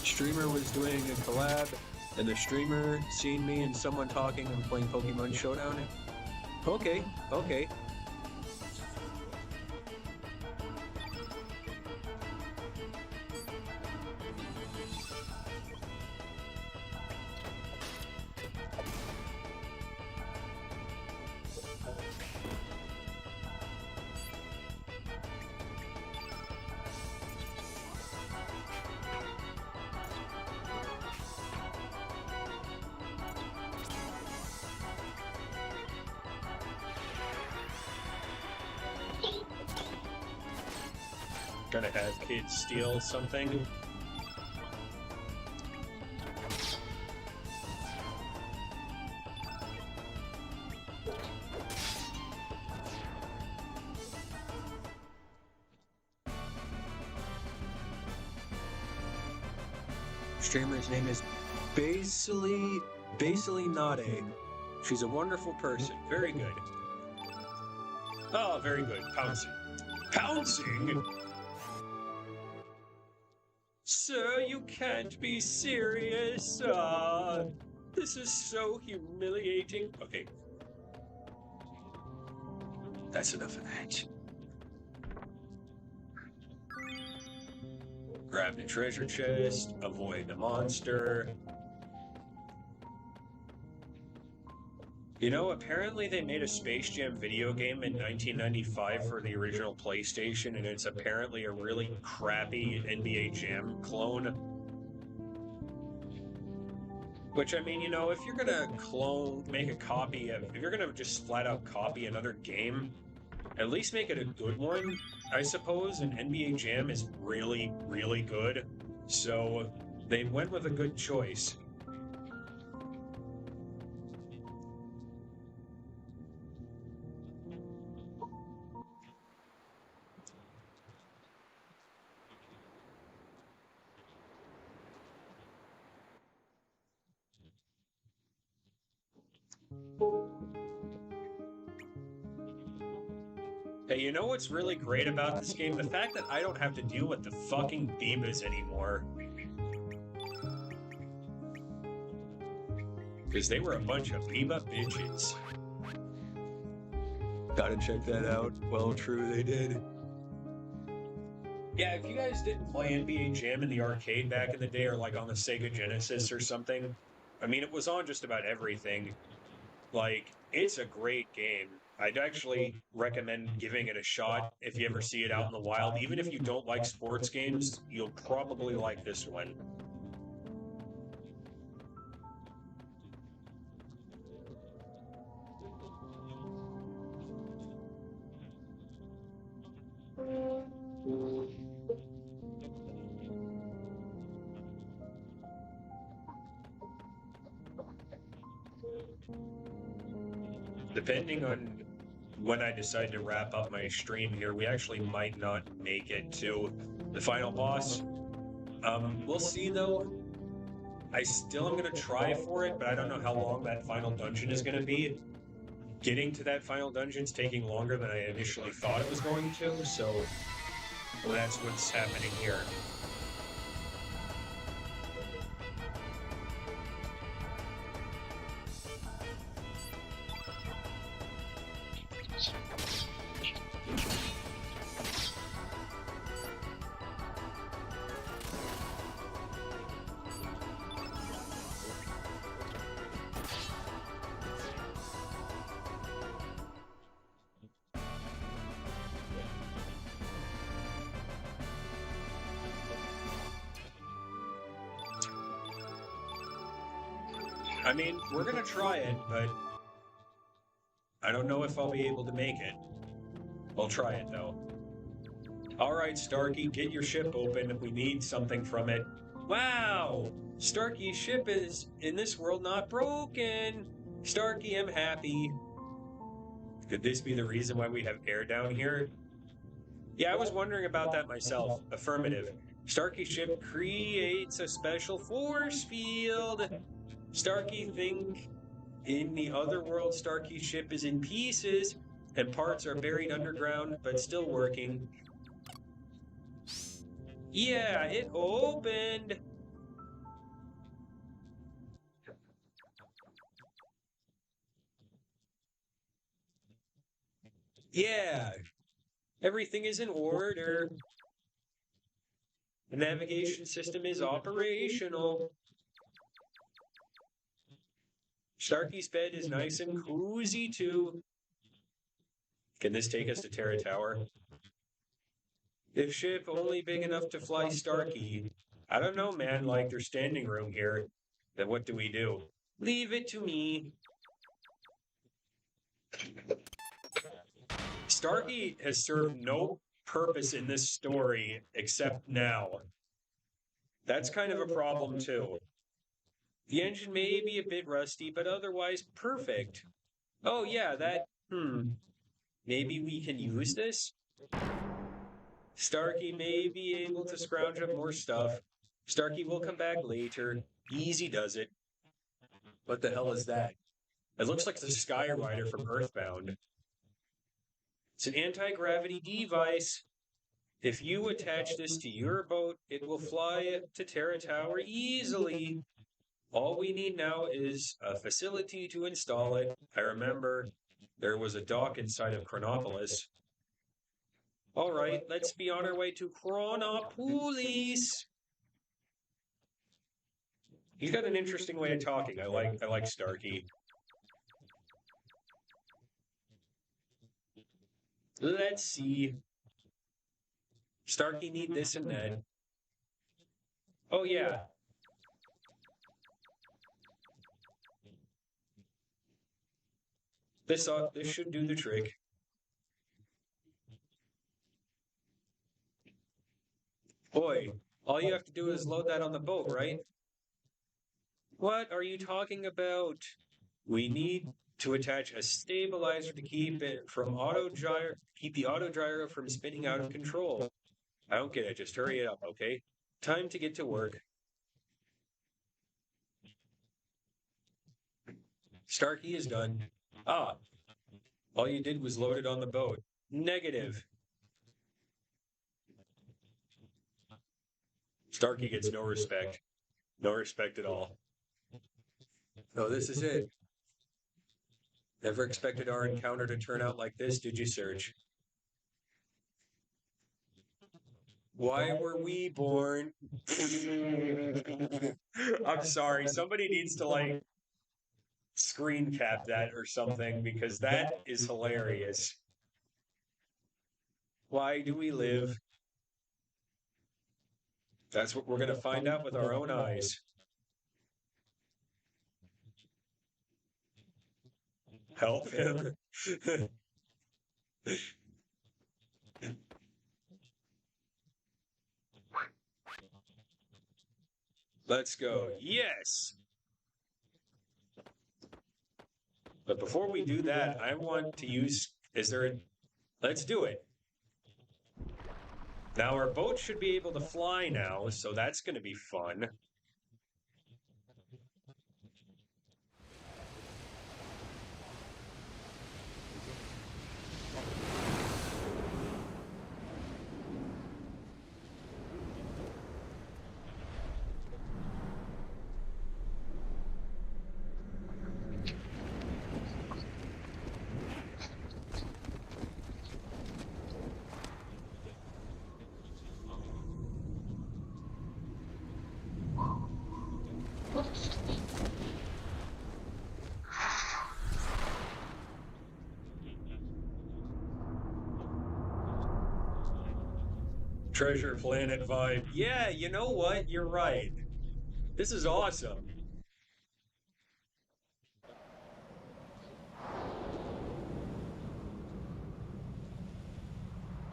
Streamer was doing a collab, and the streamer seen me and someone talking and playing Pokemon Showdown. Okay, okay. Gonna have kids steal something. Streamer's name is Basily Nade. She's a wonderful person. Very good. Oh, very good. Pouncing. Pouncing? Sir, you can't be serious. This is so humiliating. Okay. That's enough of that. Grab the treasure chest, avoid the monster. You know, apparently they made a Space Jam video game in 1995 for the original PlayStation, and it's apparently a really crappy NBA Jam clone. Which, I mean, you know, if you're gonna make a copy of, if you're gonna just flat out copy another game, at least make it a good one, I suppose. And NBA Jam is really, really good. So they went with a good choice. Hey, you know what's really great about this game? The fact that I don't have to deal with the fucking Divas anymore. Because they were a bunch of Biba bitches. Gotta check that out. Well, true, they did. Yeah, if you guys didn't play NBA Jam in the arcade back in the day or like on the Sega Genesis or something, I mean, it was on just about everything. Like, it's a great game. I'd actually recommend giving it a shot if you ever see it out in the wild. Even if you don't like sports games, you'll probably like this one. Depending on when I decide to wrap up my stream here, we actually might not make it to the final boss. We'll see though. I still am going to try for it, but I don't know how long that final dungeon is going to be. Getting to that final dungeon is taking longer than I initially thought it was going to, so that's what's happening here. I mean, we're going to try it, but I don't know if I'll be able to make it. I'll try it, though. All right, Starkey, get your ship open. We need something from it. Wow! Starkey's ship is, in this world, not broken. Starkey, I'm happy. Could this be the reason why we have air down here? Yeah, I was wondering about that myself. Affirmative. Starkey's ship creates a special force field. Starkey, think in the other world, Starkey's ship is in pieces and parts are buried underground but still working. Yeah, it opened. Yeah, everything is in order. The navigation system is operational. Starkey's bed is nice and cozy too. Can this take us to Terra Tower? If ship only big enough to fly Starkey. I don't know, man, like there's standing room here. Then what do we do? Leave it to me. Starkey has served no purpose in this story except now. That's kind of a problem too. The engine may be a bit rusty, but otherwise perfect. Oh yeah, maybe we can use this? Starkey may be able to scrounge up more stuff. Starkey will come back later. Easy does it. What the hell is that? It looks like the Skyrider from Earthbound. It's an anti-gravity device. If you attach this to your boat, it will fly to Terra Tower easily. All we need now is a facility to install it. I remember there was a dock inside of Chronopolis. All right, let's be on our way to Chronopolis. He's got an interesting way of talking. I like Starkey. Let's see. Starkey need this and that. Oh yeah. This should do the trick. Boy, all you have to do is load that on the boat, right? What are you talking about? We need to attach a stabilizer to keep it from keep the auto gyro from spinning out of control. I don't get it. Just hurry it up, okay? Time to get to work. Starkey is done. Ah, all you did was load it on the boat. Negative. Starkey gets no respect. No respect at all. Oh, this is it. Never expected our encounter to turn out like this, did you, Serge? Why were we born? I'm sorry. Somebody needs to like screen cap that or something because that is hilarious. Why do we live? That's what we're going to find out with our own eyes. Help him. Let's go. Yes. But before we do that, I want to use. Let's do it. Now our boat should be able to fly now, so that's going to be fun. Treasure Planet vibe. Yeah, you know what? You're right. This is awesome.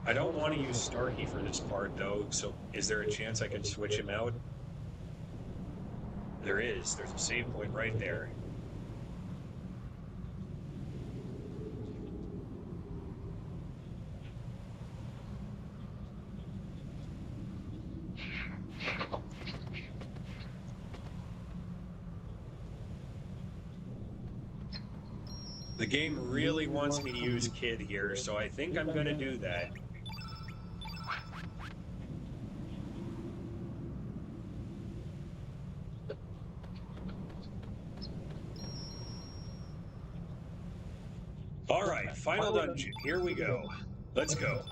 I don't want to use Starkey for this part, though, so is there a chance I can switch him out? There is. There's a save point right there. The game really wants me to use Kid here, so I think I'm going to do that. All right, final dungeon. Here we go. Let's go.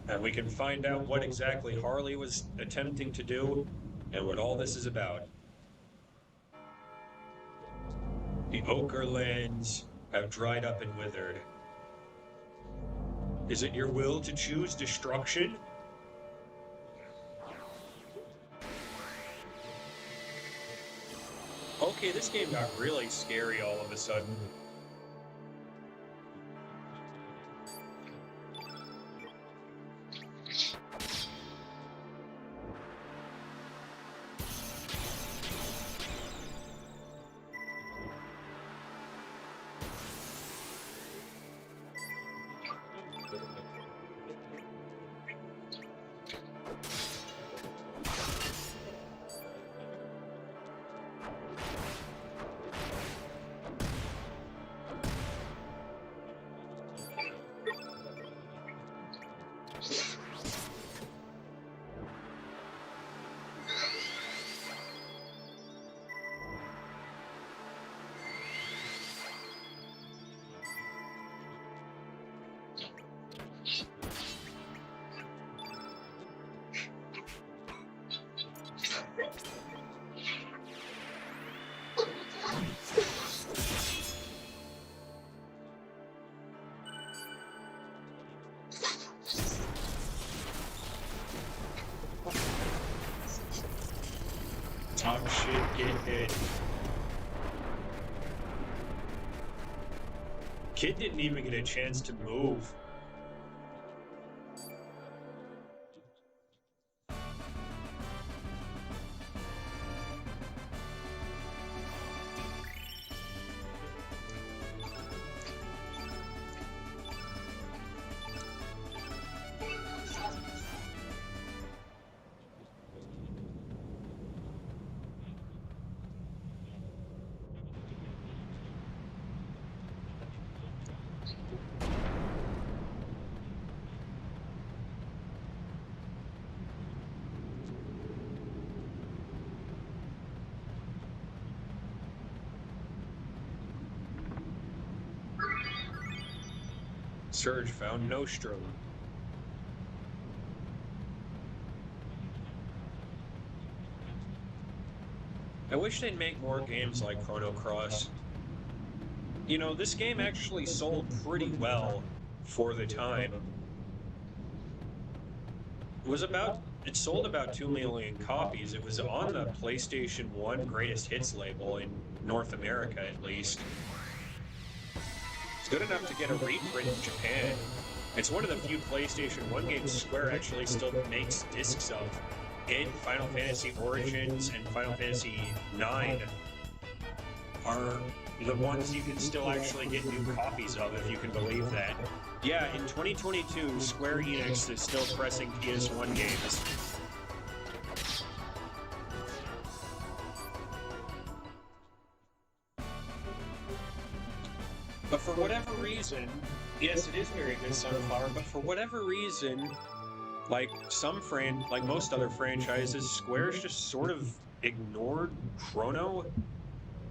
And we can find out what exactly Harley was attempting to do and what all this is about. The ochre lands have dried up and withered. Is it your will to choose destruction? Okay, this game got really scary all of a sudden. shit, get hit. Kid didn't even get a chance to move. Surge found Nostrum. I wish they'd make more games like Chrono Cross. You know, this game actually sold pretty well for the time. It sold about 2 million copies. It was on the PlayStation 1 Greatest Hits label in North America, at least. It's good enough to get a reprint in Japan. It's one of the few PlayStation 1 games Square actually still makes discs of. It, Final Fantasy Origins, and Final Fantasy IX are the ones you can still actually get new copies of, if you can believe that. Yeah, in 2022, Square Enix is still pressing PS1 games. But for whatever reason, yes, it is very good, Sunflower, but for whatever reason, like most other franchises, Square's just sort of ignored Chrono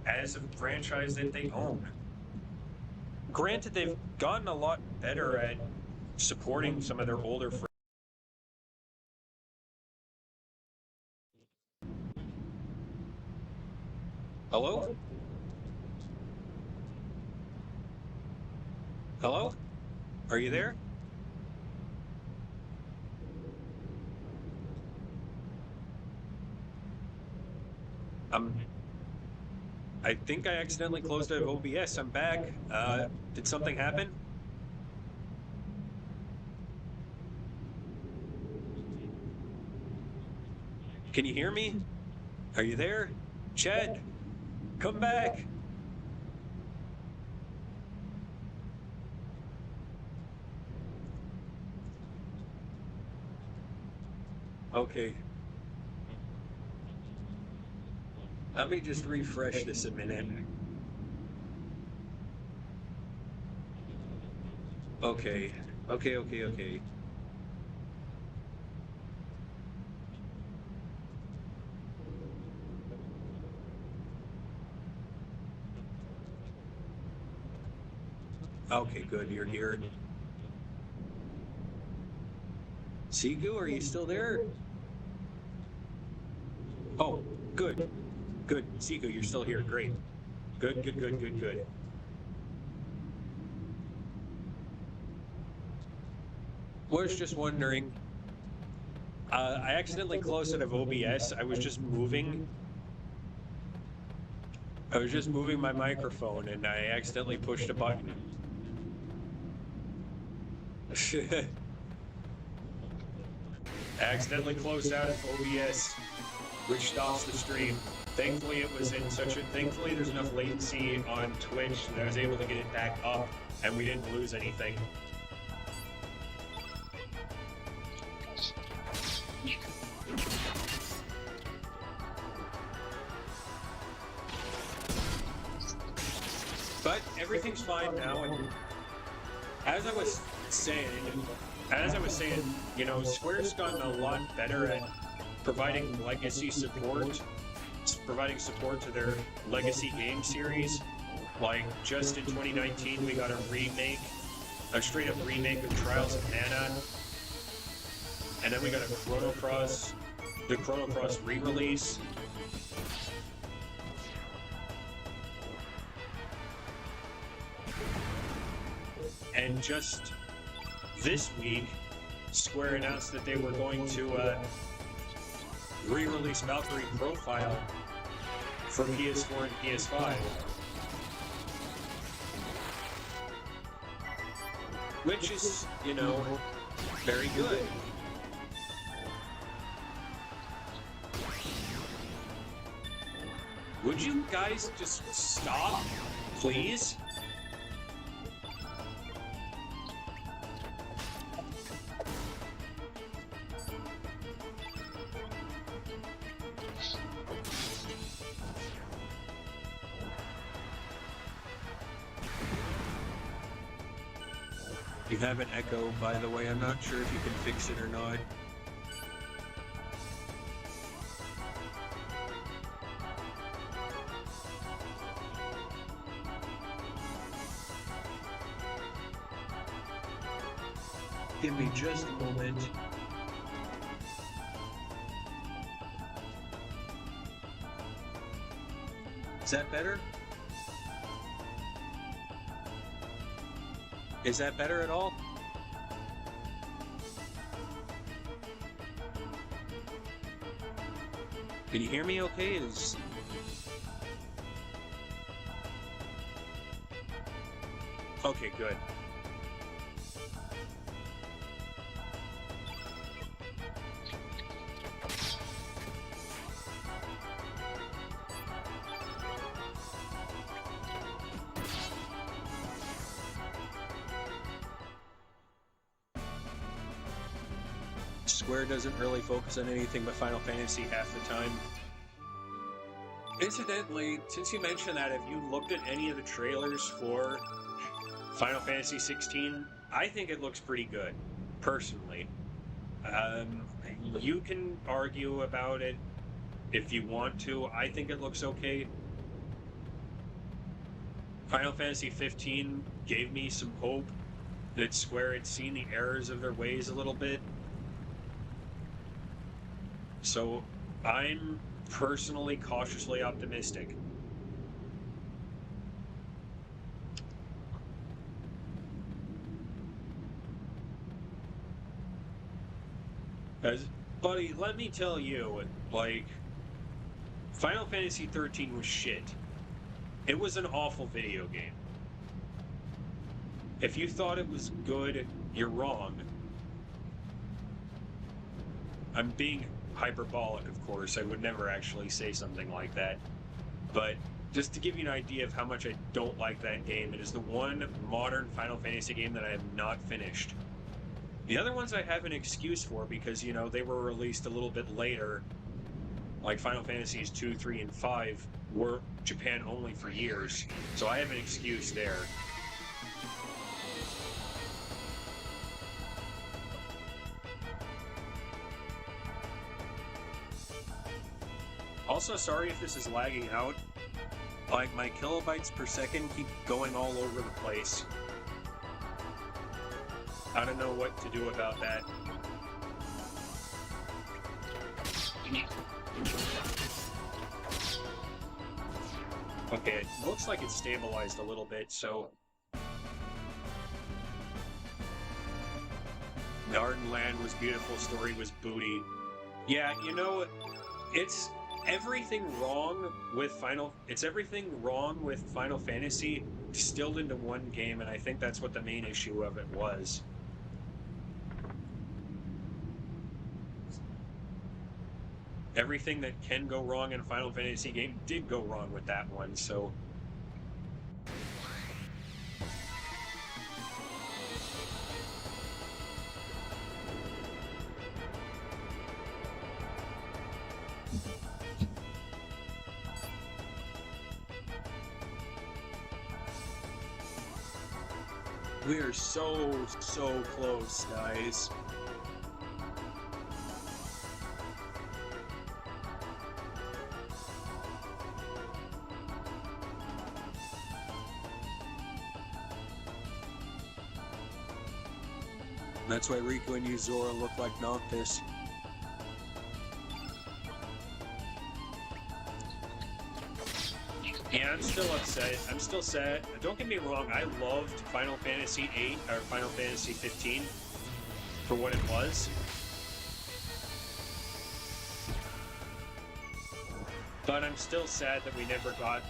as a franchise that they own. Granted, they've gotten a lot better at supporting some of their older franchises. Hello? Hello? Are you there? I think I accidentally closed out of OBS. I'm back. Did something happen? Can you hear me? Are you there? Chet, come back. Okay. Let me just refresh this a minute. Okay. Okay. Okay, good. You're here. Sigu, are you still there? Oh, good. Good. Sigu, you're still here. Great. Good. Was just wondering. I accidentally closed out of OBS. I was just moving my microphone and I accidentally pushed a button. I accidentally closed out of OBS, which stops the stream. Thankfully, thankfully there's enough latency on Twitch that I was able to get it back up and we didn't lose anything. But everything's fine now, and as I was saying, you know, Square's gotten a lot better at providing support to their legacy game series. Like, just in 2019, we got a straight up remake of Trials of Mana, and then we got the Chrono Cross re-release. And just this week, Square announced that they were going to re-release Valkyrie Profile for PS4 and PS5. Which is, you know, very good. Would you guys just stop, please? You have an echo, by the way. I'm not sure if you can fix it or not. Give me just a moment. Is that better? Is that better at all? Can you hear me okay? Okay, good. Square doesn't really focus on anything but Final Fantasy half the time. Incidentally, since you mentioned that, have you looked at any of the trailers for Final Fantasy 16? I think it looks pretty good, personally. You can argue about it if you want to. I think it looks okay. Final Fantasy 15 gave me some hope that Square had seen the errors of their ways a little bit. So I'm personally cautiously optimistic. Buddy, let me tell you, like, Final Fantasy 13 was shit. It was an awful video game. If you thought it was good, you're wrong. I'm being hyperbolic, of course. I would never actually say something like that. But just to give you an idea of how much I don't like that game, it is the one modern Final Fantasy game that I have not finished. The other ones I have an excuse for because, you know, they were released a little bit later. Like Final Fantasies 2, 3, and 5 were Japan only for years. So I have an excuse there. Also, sorry if this is lagging out. Like, my kilobytes per second keep going all over the place. I don't know what to do about that. Okay, it looks like it's stabilized a little bit, so... Garden Land was beautiful, story was booty. Yeah, you know, it's everything wrong with everything wrong with Final Fantasy distilled into one game, and I think that's what the main issue of it was. Everything that can go wrong in a Final Fantasy game did go wrong with that one, so... We are so close, guys. That's why Riku and Yuzora look like Noctis. Yeah, I'm still upset. I'm still sad. Don't get me wrong, I loved Final Fantasy 8 or Final Fantasy 15 for what it was. But I'm still sad that we never got,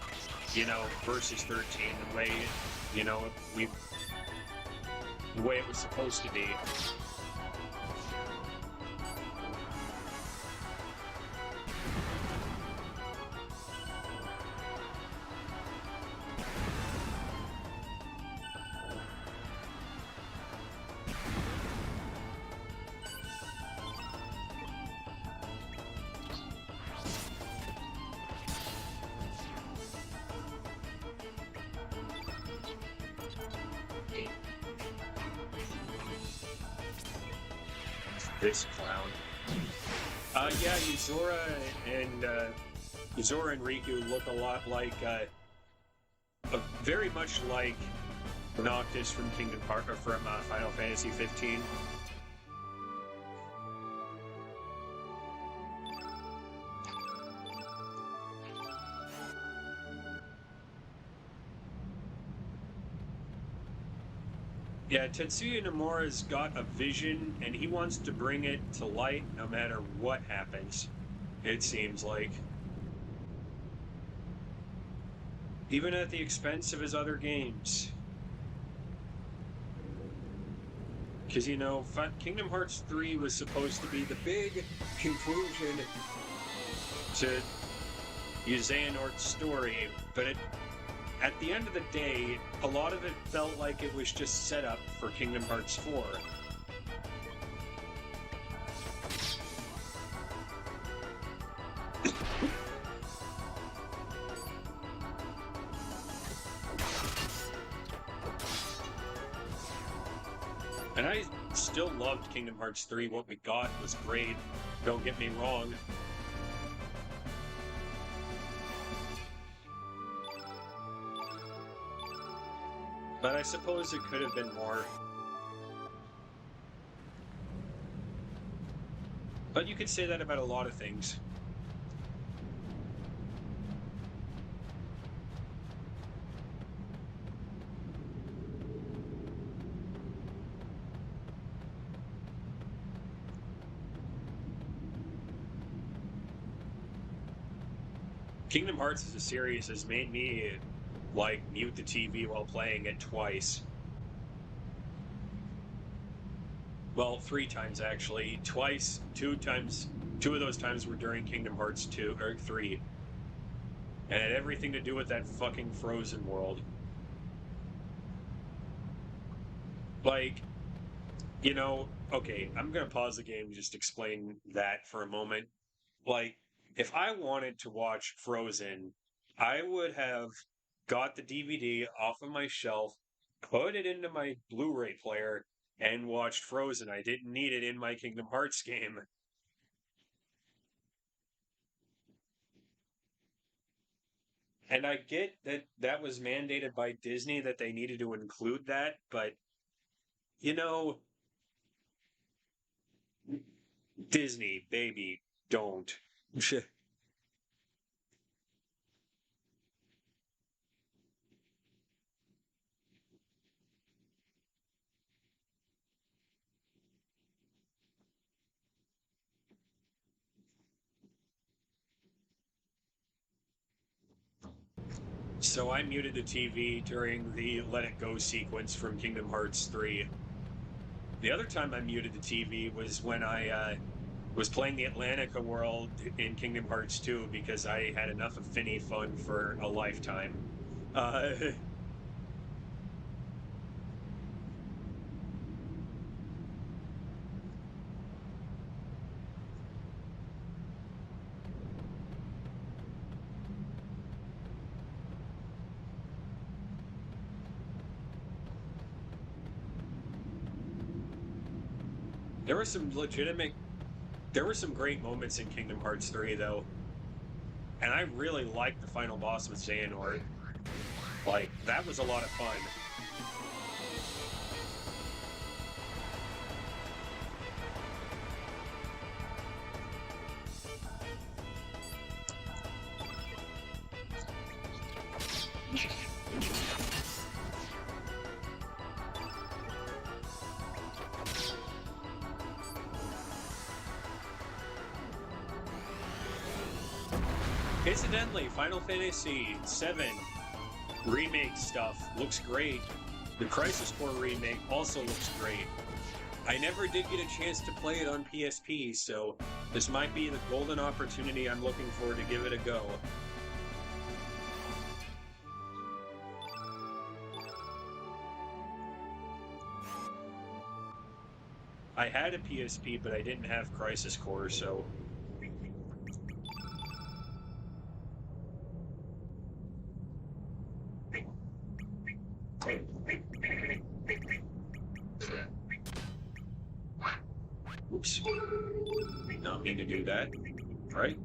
versus 13 the way, we the way it was supposed to be. This clown. Yeah, Yuzora and Riku look a lot like, very much like Noctis from Final Fantasy 15. Yeah, Tetsuya Nomura's got a vision, and he wants to bring it to light no matter what happens, it seems like. Even at the expense of his other games. Because, Kingdom Hearts 3 was supposed to be the big conclusion to Xehanort's story, but at the end of the day, a lot of it felt like it was just set up for Kingdom Hearts 4. And I still loved Kingdom Hearts 3. What we got was great. Don't get me wrong. But I suppose it could have been more. But you could say that about a lot of things. Kingdom Hearts as a series has made me, mute the TV while playing it twice. Well, 3 times, actually. Twice, 2 times. 2 of those times were during Kingdom Hearts 2, or 3. And it had everything to do with that fucking frozen world. Okay, I'm gonna pause the game and just explain that for a moment. If I wanted to watch Frozen, I would have got the DVD off of my shelf, put it into my Blu-ray player, and watched Frozen. I didn't need it in my Kingdom Hearts game. And I get that that was mandated by Disney that they needed to include that, but, Disney, baby, don't. So I muted the TV during the Let It Go sequence from Kingdom Hearts 3. The other time I muted the TV was when I was playing the Atlantica world in Kingdom Hearts 2 because I had enough affinity fun for a lifetime. There were some great moments in Kingdom Hearts 3, though. And I really liked the final boss with Xehanort. That was a lot of fun. Incidentally, Final Fantasy VII remake stuff looks great. The Crisis Core remake also looks great. I never did get a chance to play it on PSP, so this might be the golden opportunity I'm looking for to give it a go. I had a PSP, but I didn't have Crisis Core, so... Oops. Did not mean to do that. Right?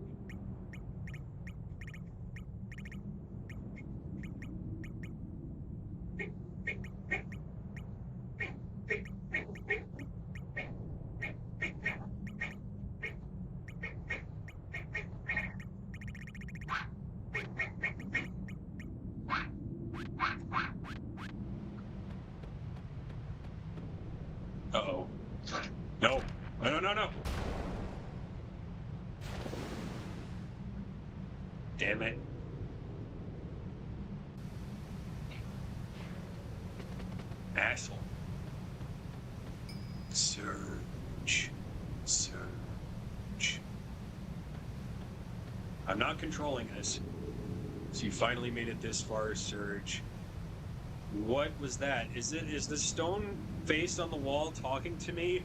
Uh-oh. No. No. Damn it. Asshole. Surge. I'm not controlling this. So you finally made it this far, Surge. What was that? Is the stone face on the wall talking to me?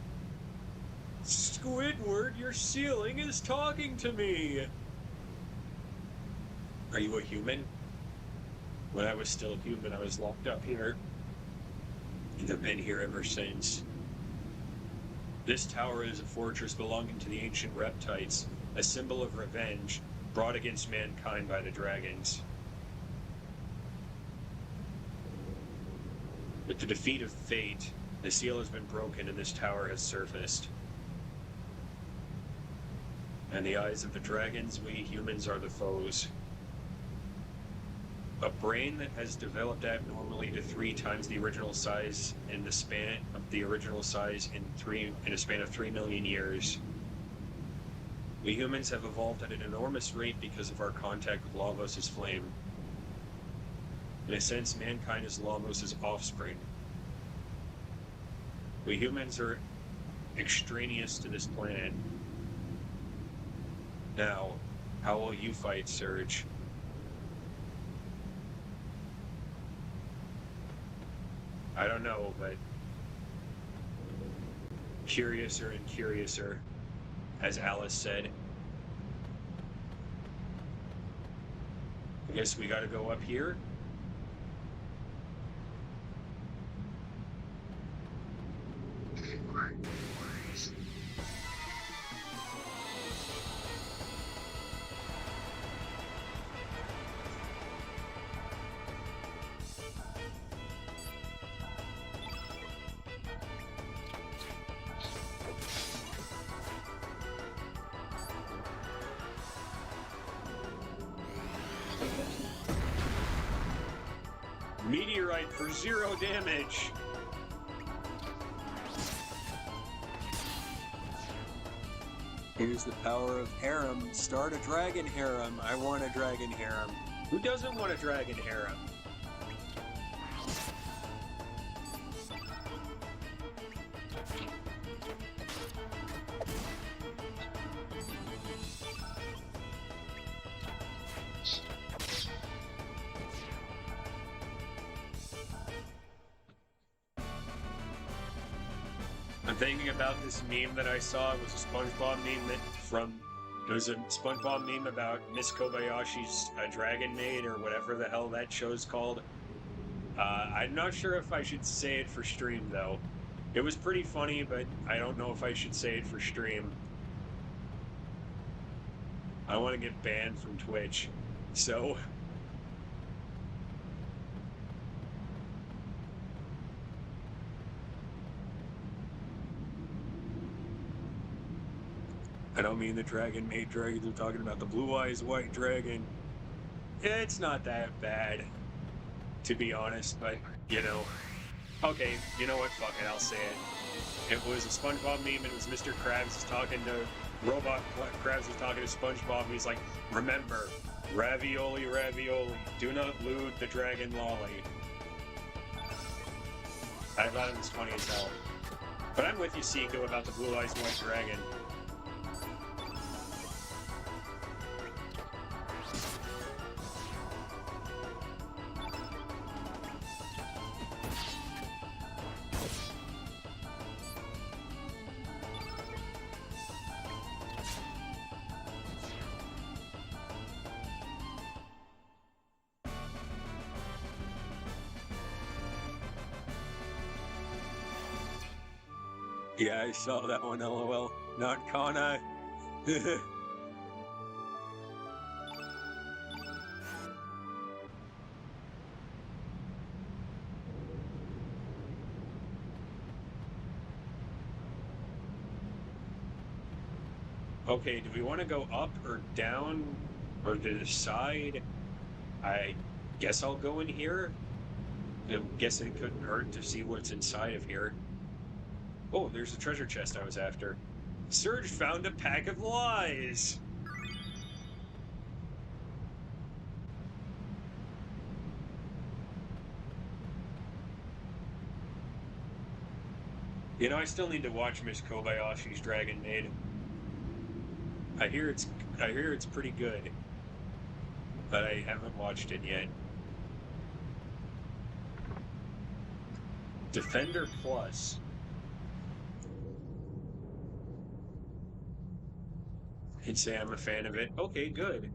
Squidward, your ceiling is talking to me! Are you a human? When I was still human, I was locked up here. And I've been here ever since. This tower is a fortress belonging to the ancient reptites, a symbol of revenge brought against mankind by the dragons. With the defeat of fate, the seal has been broken and this tower has surfaced. In the eyes of the dragons, we humans are the foes. A brain that has developed abnormally to 3 times the original size in the span of the original size in a span of 3 million years. We humans have evolved at an enormous rate because of our contact with Lavos' flame. In a sense, mankind is Lavos' offspring. We humans are extraneous to this planet. Now, how will you fight, Surge? I don't know, but curiouser and curiouser, as Alice said. I guess we gotta go up here. Meteorite for 0 damage. Here's the power of harem. Start a dragon harem. I want a dragon harem. Who doesn't want a dragon harem? I'm thinking about this meme that I saw. It was a SpongeBob meme there's a SpongeBob meme about Miss Kobayashi's Dragon Maid, or whatever the hell that show's called. I'm not sure if I should say it for stream, though. It was pretty funny, but I don't know if I should say it for stream. I want to get banned from Twitch, so... I don't mean the Dragon Maid dragons. I'm talking about the Blue Eyes White Dragon. Yeah, it's not that bad, to be honest, but, you know. Okay, you know what? Fuck it, I'll say it. It was a SpongeBob meme, and it was Mr. Krabs talking to... Robot Krabs was talking to SpongeBob, and he's like, remember, Ravioli, ravioli. Do not loot the dragon lolly. I thought it was funny as hell. But I'm with you, Seiko, about the Blue Eyes White Dragon. Yeah, I saw that one, lol. Not Kana. Okay, do we want to go up or down or to the side? I guess I'll go in here. I guess it couldn't hurt to see what's inside of here. Oh, there's the treasure chest I was after. Surge found a pack of lies! You know, I still need to watch Miss Kobayashi's Dragon Maid. I hear it's pretty good, but I haven't watched it yet. Defender Plus. I'd say I'm a fan of it. Okay, good.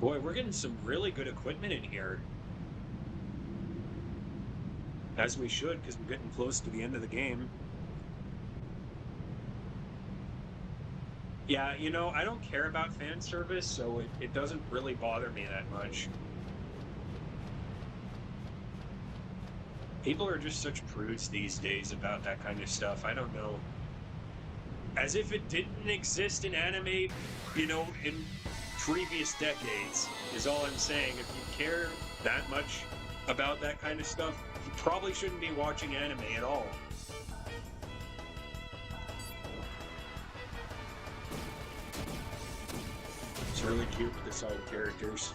Boy, we're getting some really good equipment in here. As we should, because we're getting close to the end of the game. Yeah, you know, I don't care about fan service, so it doesn't really bother me that much. People are just such prudes these days about that kind of stuff. I don't know. As if it didn't exist in anime, you know, in previous decades, is all I'm saying. If you care that much about that kind of stuff, you probably shouldn't be watching anime at all. It's really cute with the side characters.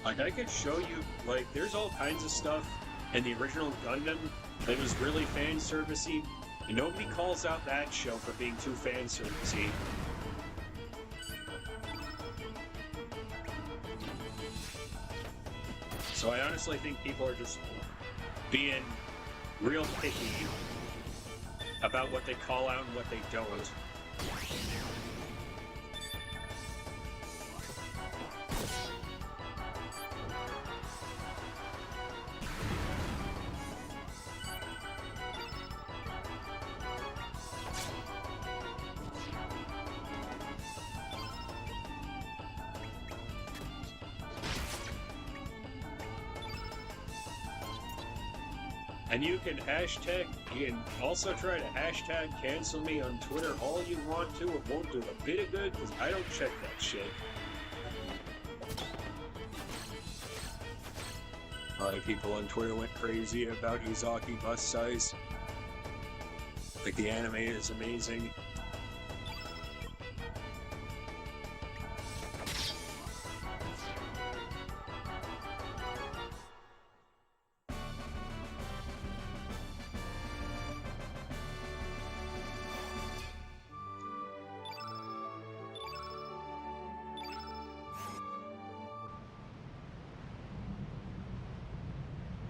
Like, I could show you, like, there's all kinds of stuff in the original Gundam that was really fan servicey, and nobody calls out that show for being too fan servicey. So I honestly think people are just being real picky about what they call out and what they don't. And you can also try to hashtag cancel me on Twitter all you want to. It won't do a bit of good because I don't check that shit. A lot of people on Twitter went crazy about Uzaki bust size. Like, the anime is amazing.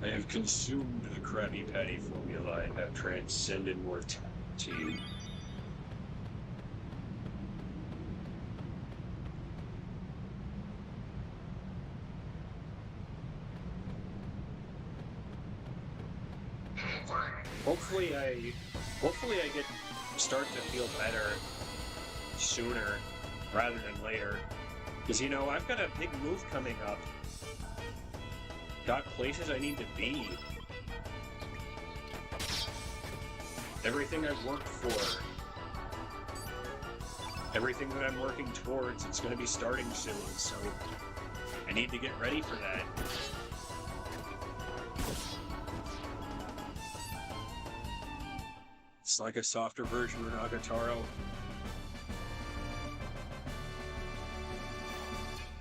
I have consumed the Krabby Patty formula and have transcended mortality. Hopefully I get start to feel better sooner rather than later. Because, you know, I've got a big move coming up. Got places I need to be. Everything I've worked for. Everything that I'm working towards, it's going to be starting soon, so I need to get ready for that. It's like a softer version of Nagatoro.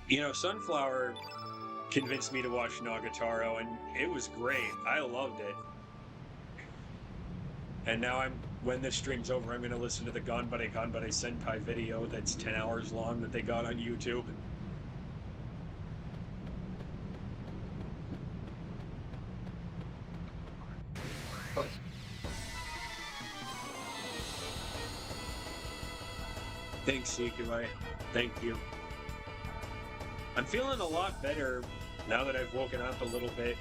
You know, Sunflower convinced me to watch Nagatoro, and it was great. I loved it. And now when this stream's over, I'm going to listen to the Ganbare Senpai video that's 10 hours long that they got on YouTube. Thanks, Sekirai. Thank you. I'm feeling a lot better now that I've woken up a little bit.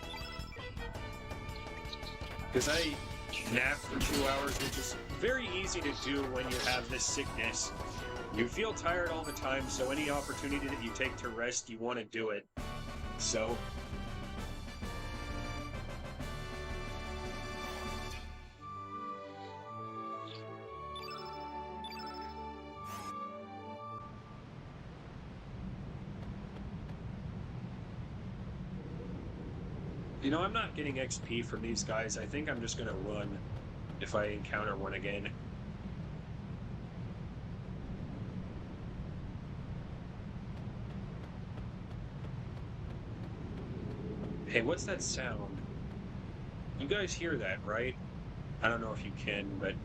Because I napped for 2 hours, which is very easy to do when you have this sickness. You feel tired all the time, so any opportunity that you take to rest, you want to do it. So... You know, I'm not getting XP from these guys. I think I'm just going to run if I encounter one again. Hey, what's that sound? You guys hear that, right? I don't know if you can, but...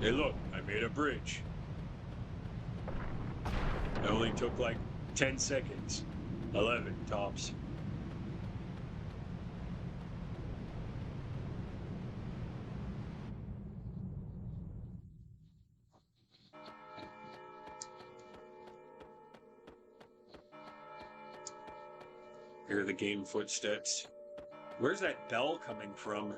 Hey, look, I made a bridge. It only took like 10 seconds. 11 tops. Hear the game footsteps. Where's that bell coming from?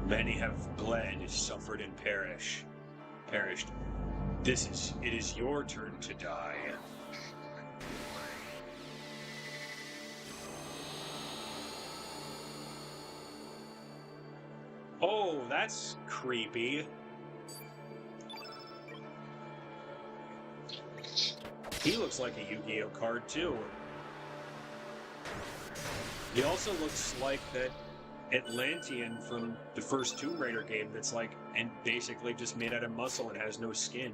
Many have bled, suffered, and perished. It is your turn to die. Oh, that's creepy. He looks like a Yu-Gi-Oh card, too. He also looks like that Atlantean from the first Tomb Raider game that's like, and basically just made out of muscle and has no skin.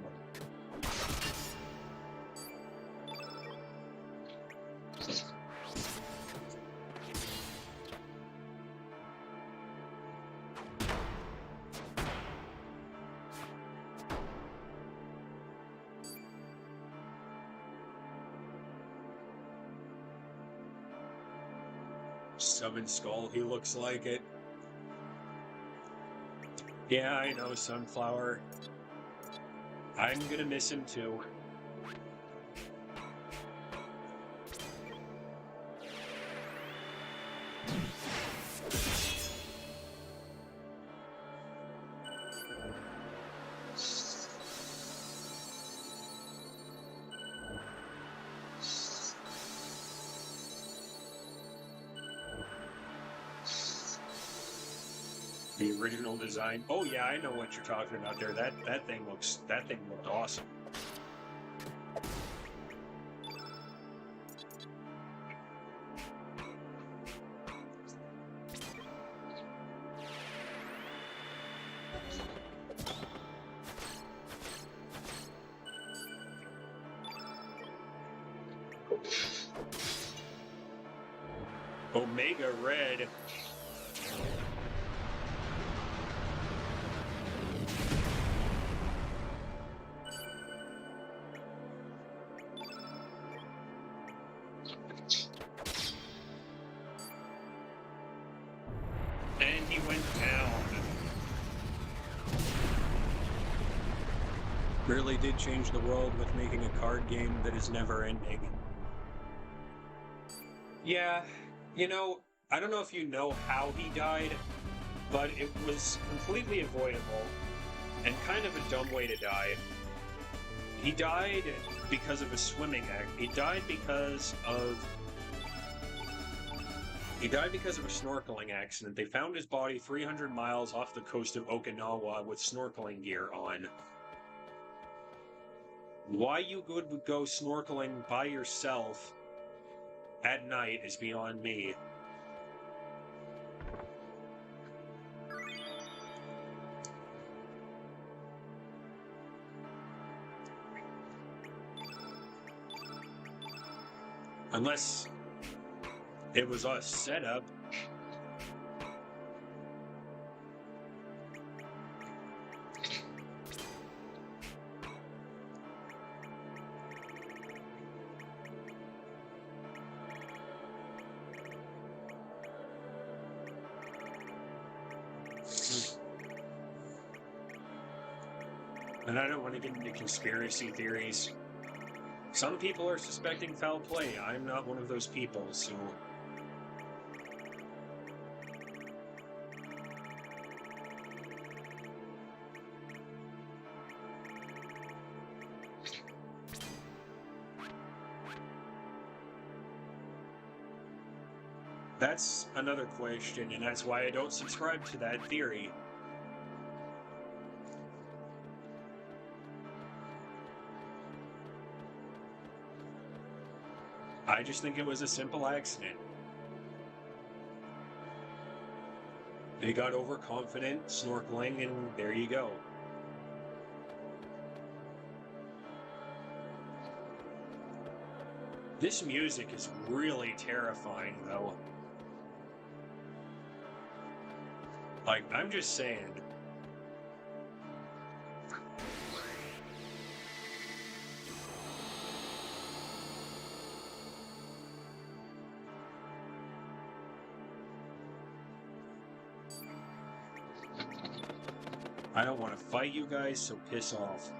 Summon Skull, he looks like it. Yeah, I know, Sunflower. I'm gonna miss him too. The original design. Oh yeah, I know what you're talking about there. That thing looked awesome. Omega Red. Really did change the world with making a card game that is never ending. Yeah, you know, I don't know if you know how he died, but it was completely avoidable and kind of a dumb way to die. He died because of a swimming act. He died because of a snorkeling accident. They found his body 300 miles off the coast of Okinawa with snorkeling gear on. Why you would go snorkeling by yourself at night is beyond me. Unless it was a setup. And I don't want to get into conspiracy theories. Some people are suspecting foul play. I'm not one of those people, so... That's another question, and that's why I don't subscribe to that theory. I just think it was a simple accident. They got overconfident, snorkeling, and there you go. This music is really terrifying, though. Like, I'm just saying. I don't want to fight you guys, so piss off.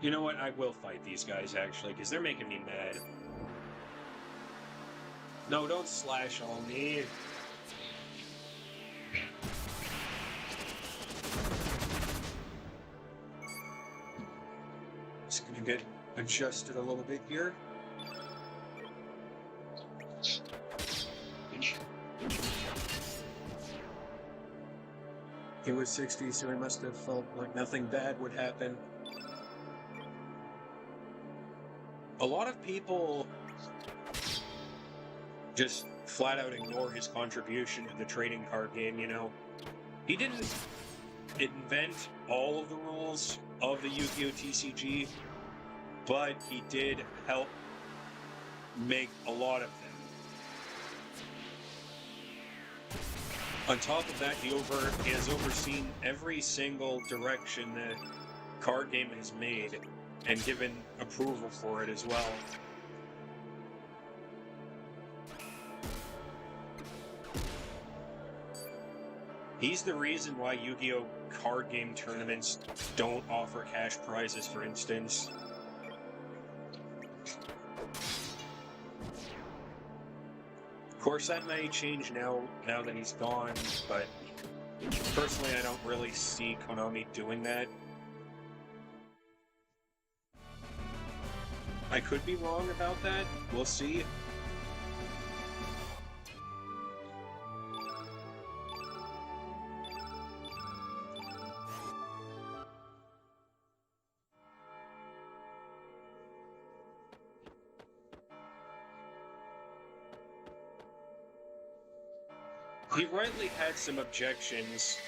You know what? I will fight these guys, actually, because they're making me mad. No, don't slash on me. Just gonna get adjusted a little bit here. He was 60, so he must have felt like nothing bad would happen. A lot of people just flat out ignore his contribution to the trading card game, you know. He didn't invent all of the rules of the Yu-Gi-Oh! TCG, but he did help make a lot of them. On top of that, he has overseen every single direction the card game has made and given approval for it as well. He's the reason why Yu-Gi-Oh! Card game tournaments don't offer cash prizes, for instance. Of course, that may change now that he's gone, but personally, I don't really see Konami doing that. I could be wrong about that. We'll see. he rightly had some objections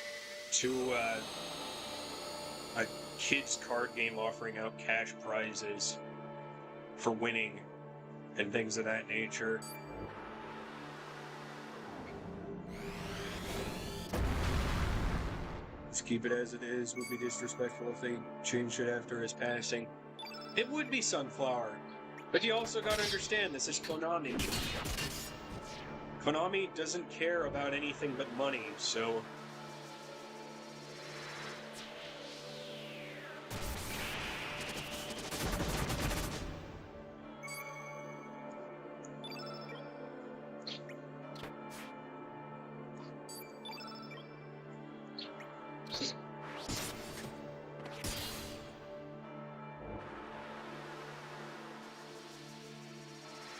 to a kids card game offering out cash prizes for winning and things of that nature. Just keep it as it is. Would be disrespectful if they changed it after his passing. It would be Sunflower. But you also gotta understand, this is Konami. Konami doesn't care about anything but money, so...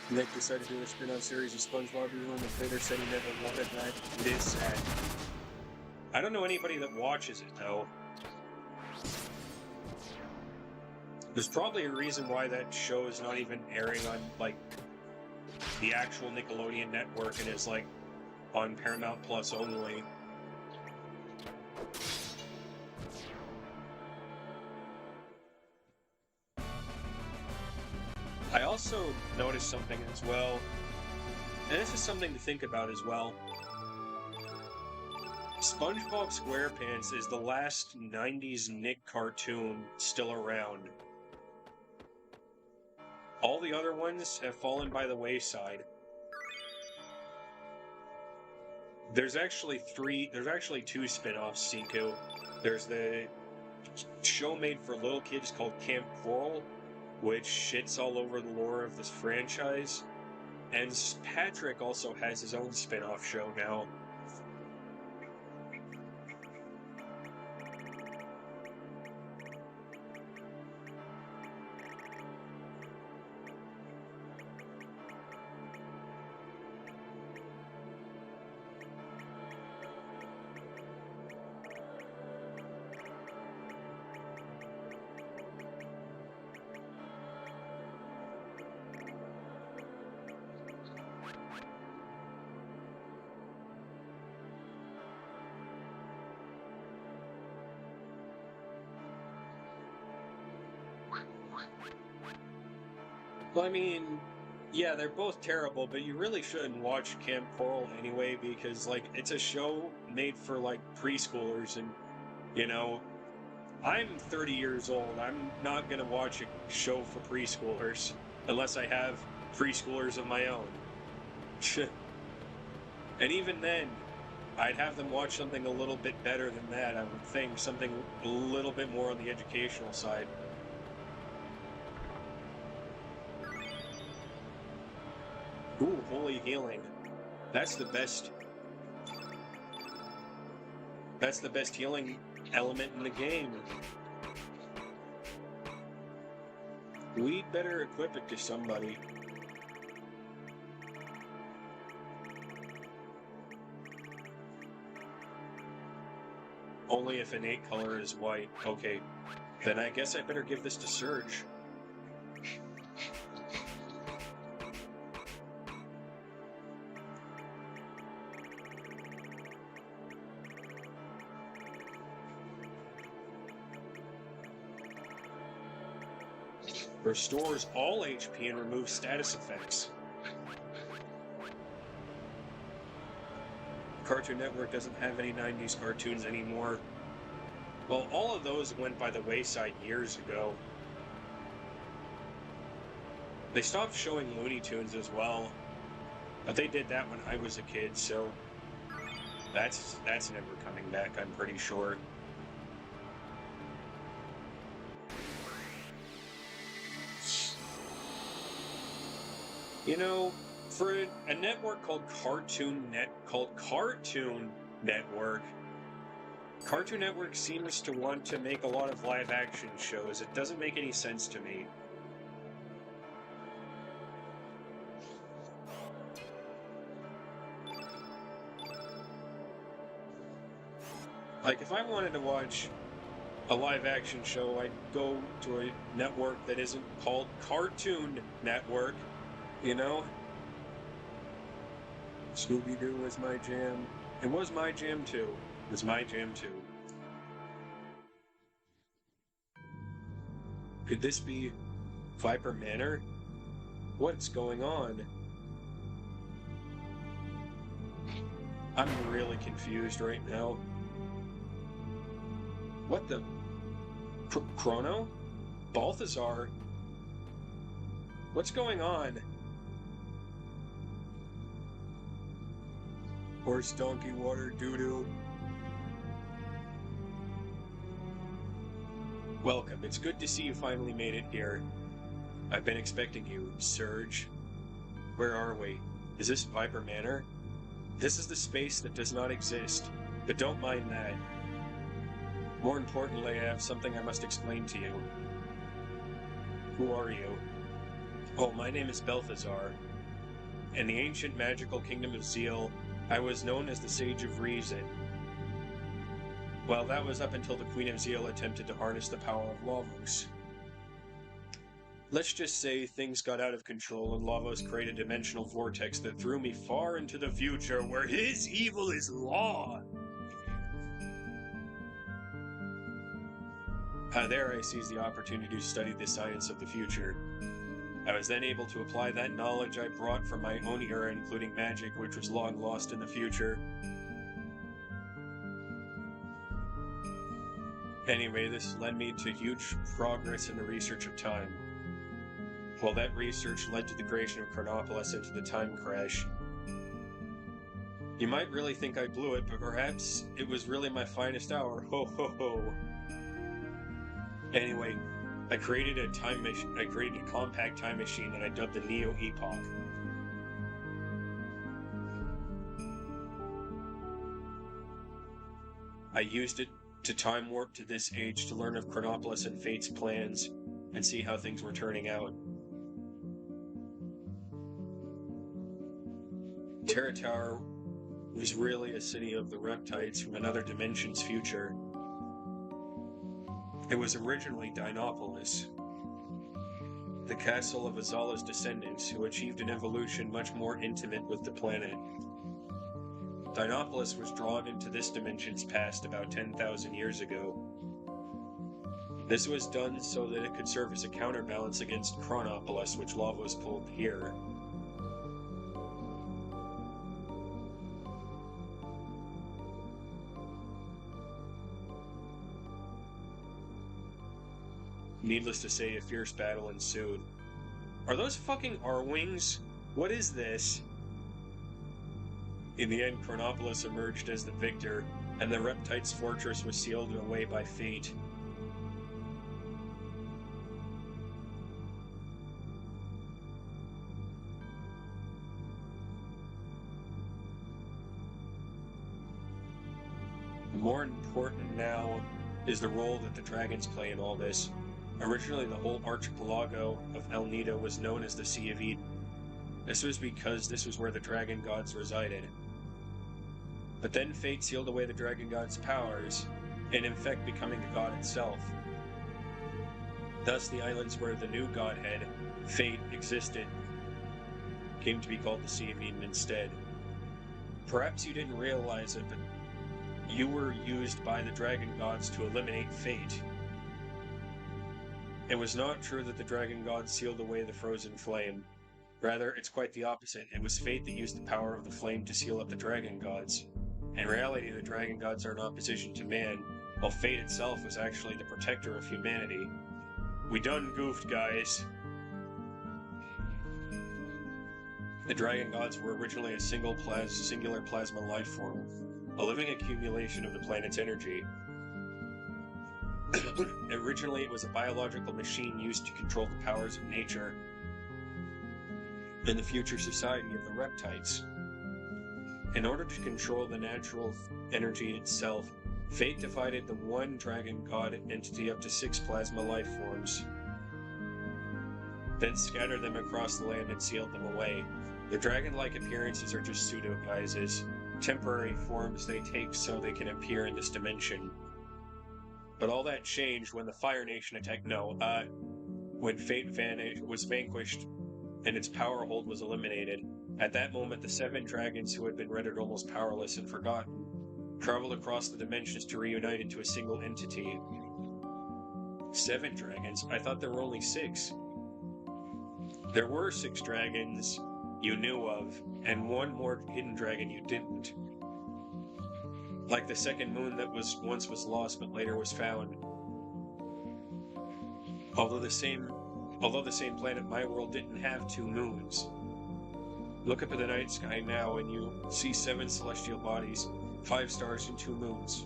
Nick decided to do a spin-off series of SpongeBob even when the creator said he never wanted that. It is sad. I don't know anybody that watches it, though. There's probably a reason why that show is not even airing on, like, the actual Nickelodeon network and is, like, on Paramount Plus only. I also noticed something as well, and this is something to think about as well. SpongeBob SquarePants is the last 90s Nick cartoon still around. All the other ones have fallen by the wayside. There's actually two spin-offs, Siku. There's the show made for little kids called Camp Coral, which shits all over the lore of this franchise. And Patrick also has his own spin-off show now. Well, I mean, yeah, they're both terrible, but you really shouldn't watch Camp Coral anyway, because, like, it's a show made for, like, preschoolers, and, you know, I'm 30 years old. I'm not gonna watch a show for preschoolers, unless I have preschoolers of my own. And even then, I'd have them watch something a little bit better than that, I would think, something a little bit more on the educational side. Ooh, Holy Healing. That's the best healing element in the game. We'd better equip it to somebody. Only if innate color is white. Okay. Then I guess I better give this to Surge. Restores all HP and removes status effects. Cartoon Network doesn't have any 90s cartoons anymore. Well, all of those went by the wayside years ago. They stopped showing Looney Tunes as well, but they did that when I was a kid, so that's never coming back, I'm pretty sure. You know, for a network called Cartoon Network, Cartoon Network seems to want to make a lot of live-action shows. It doesn't make any sense to me. Like, if I wanted to watch a live-action show, I'd go to a network that isn't called Cartoon Network. You know? Scooby-Doo was my jam. It was my jam too. It was my jam too. Could this be Viper Manor? What's going on? I'm really confused right now. What the? Chrono? Balthazar? What's going on? Horse, donkey, water, doo-doo. Welcome. It's good to see you finally made it here. I've been expecting you, Surge. Where are we? Is this Viper Manor? This is the space that does not exist, but don't mind that. More importantly, I have something I must explain to you. Who are you? Oh, my name is Balthazar. In the ancient magical kingdom of Zeal, I was known as the Sage of Reason. Well, that was up until the Queen of Zeal attempted to harness the power of Lavos. Let's just say things got out of control and Lavos created a dimensional vortex that threw me far into the future where his evil is law. There I seized the opportunity to study the science of the future. I was then able to apply that knowledge I brought from my own era, including magic, which was long lost in the future. Anyway, this led me to huge progress in the research of time. Well, that research led to the creation of Chronopolis and to the time crash. You might really think I blew it, but perhaps it was really my finest hour. Ho ho ho. Anyway, I created a compact time machine that I dubbed the Neo Epoch. I used it to time warp to this age to learn of Chronopolis and Fate's plans and see how things were turning out. Terra Tower was really a city of the Reptites from another dimension's future. It was originally Dinopolis, the castle of Azala's descendants who achieved an evolution much more intimate with the planet. Dinopolis was drawn into this dimension's past about 10,000 years ago. This was done so that it could serve as a counterbalance against Chronopolis, which Lavos pulled here. Needless to say, a fierce battle ensued. Are those fucking R-Wings? What is this? In the end, Chronopolis emerged as the victor, and the Reptites' fortress was sealed away by fate. More important now is the role that the dragons play in all this. Originally, the whole archipelago of El Nido was known as the Sea of Eden. This was because this was where the dragon gods resided. But then fate sealed away the dragon god's powers, and in fact becoming the god itself. Thus, the islands where the new godhead, fate, existed came to be called the Sea of Eden instead. Perhaps you didn't realize it, but you were used by the dragon gods to eliminate fate. It was not true that the dragon gods sealed away the frozen flame. Rather, it's quite the opposite. It was fate that used the power of the flame to seal up the dragon gods. In reality, the dragon gods are in opposition to man, while fate itself was actually the protector of humanity. We done goofed, guys. The dragon gods were originally a singular plasma life form, a living accumulation of the planet's energy. Originally, it was a biological machine used to control the powers of nature in the future society of the Reptites. In order to control the natural energy itself, fate divided the one dragon god entity up to 6 plasma life forms, then scattered them across the land and sealed them away. The dragon-like appearances are just pseudo-guises, temporary forms they take so they can appear in this dimension. But all that changed when the Fire Nation attacked. when fate was vanquished and its power hold was eliminated. At that moment, the 7 dragons who had been rendered almost powerless and forgotten traveled across the dimensions to reunite into a single entity. 7 dragons? I thought there were only 6. There were 6 dragons you knew of, and 1 more hidden dragon you didn't. Like the second moon that once was lost but later was found. Although the same planet, my world didn't have 2 moons. Look up at the night sky now and you see 7 celestial bodies, 5 stars and 2 moons.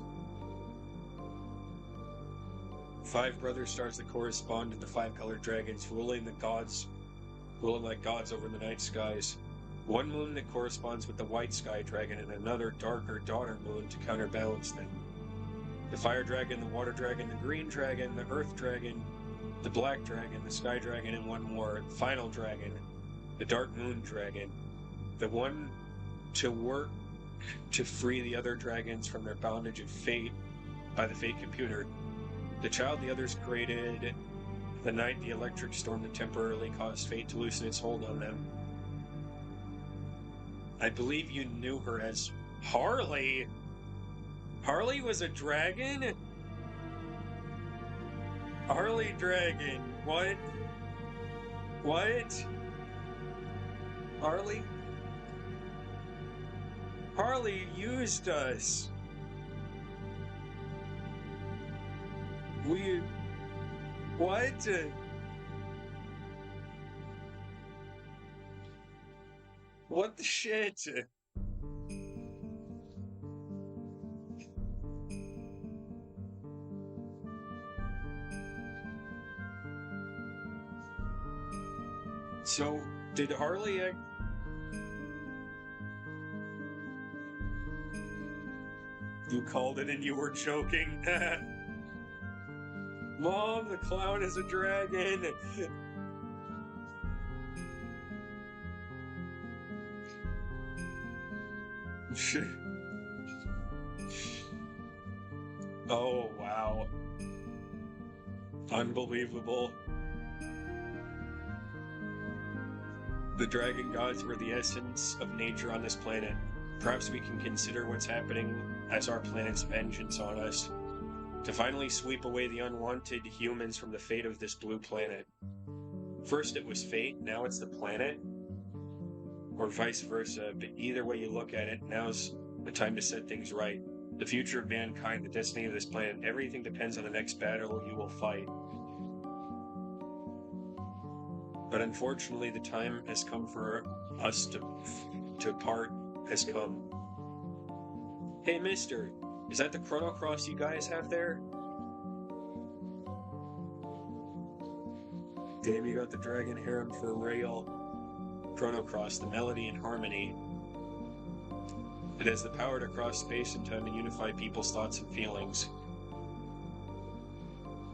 5 brother stars that correspond to the 5 colored dragons ruling like gods over the night skies. 1 moon that corresponds with the white sky dragon and another darker daughter moon to counterbalance them. The fire dragon, the water dragon, the green dragon, the earth dragon, the black dragon, the sky dragon, and 1 more, the final dragon, the dark moon dragon. The one to work to free the other dragons from their bondage of fate by the fate computer. The child the others created the night the electric storm that temporarily caused fate to loosen its hold on them. I believe you knew her as Harley. Harley was a dragon? Harley dragon. What? What? Harley? Harley used us. What? What the shit? So, did Harley... You called it and you were joking. Mom, the clown is a dragon. Oh, wow. Unbelievable. The dragon gods were the essence of nature on this planet. Perhaps we can consider what's happening as our planet's vengeance on us, to finally sweep away the unwanted humans from the fate of this blue planet. First it was fate, now it's the planet, or vice versa, but either way you look at it, now's the time to set things right. The future of mankind, the destiny of this planet, everything depends on the next battle you will fight. But unfortunately, the time has come for us to part has come. Hey, mister, is that the Chrono Cross you guys have there? Damn, you got the Dragon Harem for real. Chrono Cross, the melody and harmony. It has the power to cross space and time and unify people's thoughts and feelings.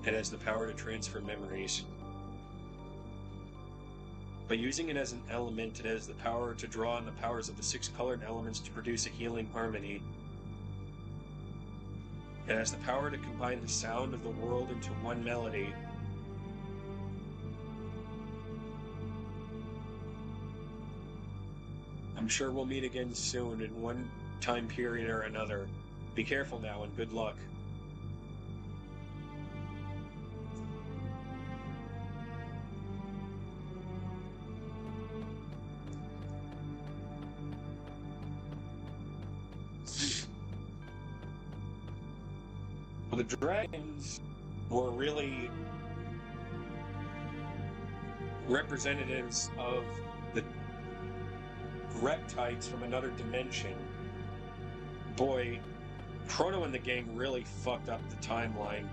It has the power to transfer memories. By using it as an element, it has the power to draw on the powers of the 6 colored elements to produce a healing harmony. It has the power to combine the sound of the world into one melody. I'm sure we'll meet again soon in one time period or another. Be careful now and good luck. The dragons were really representatives of the reptiles from another dimension. Boy, Chrono and the gang really fucked up the timeline.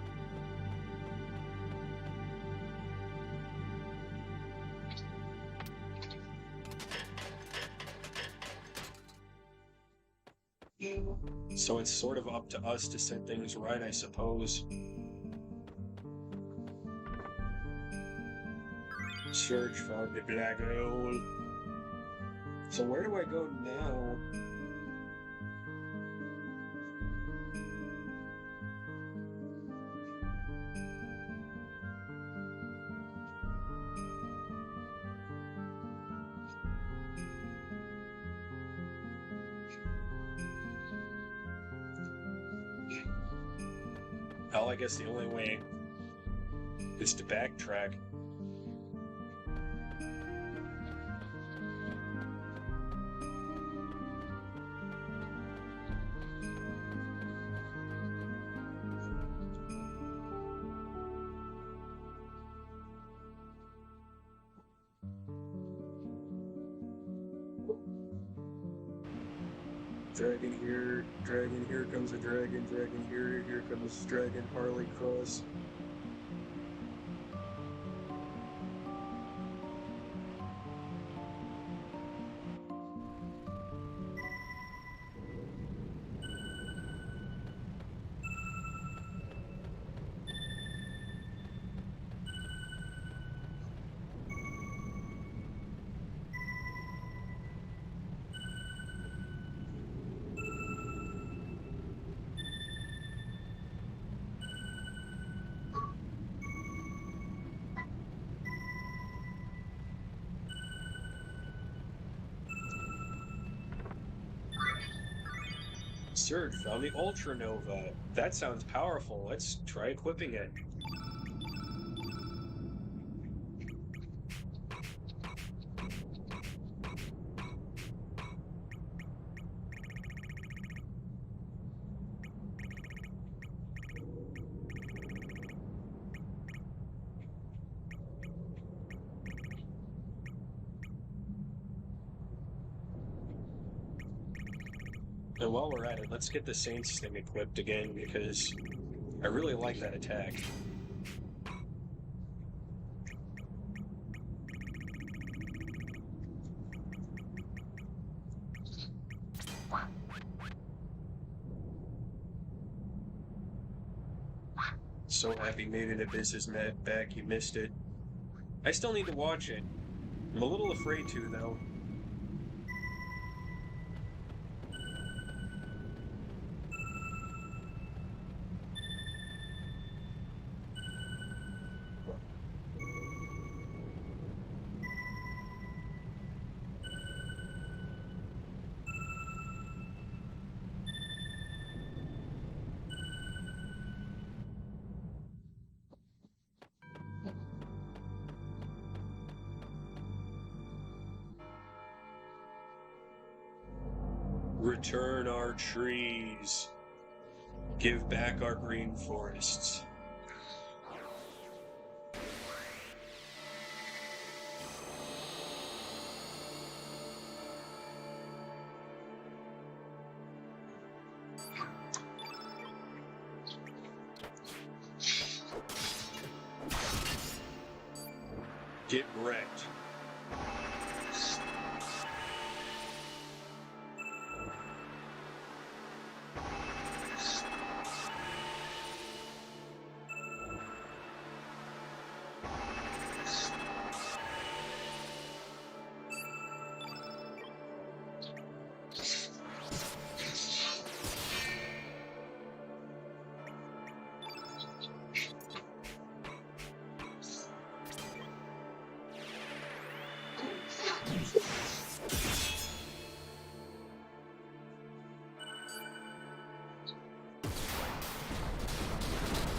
So it's sort of up to us to set things right, I suppose. Search for the black hole. So where do I go now? Hell, I guess the only way is to backtrack. Dragon here comes a dragon here comes dragon, Harley Cross. Surge found the Ultra Nova. That sounds powerful. Let's try equipping it. And while we're at it, let's get the Saints thing equipped again, because I really like that attack. So happy Made in Abyss is back, you missed it. I still need to watch it. I'm a little afraid to, though. Return our trees. Give back our green forests. Get wrecked.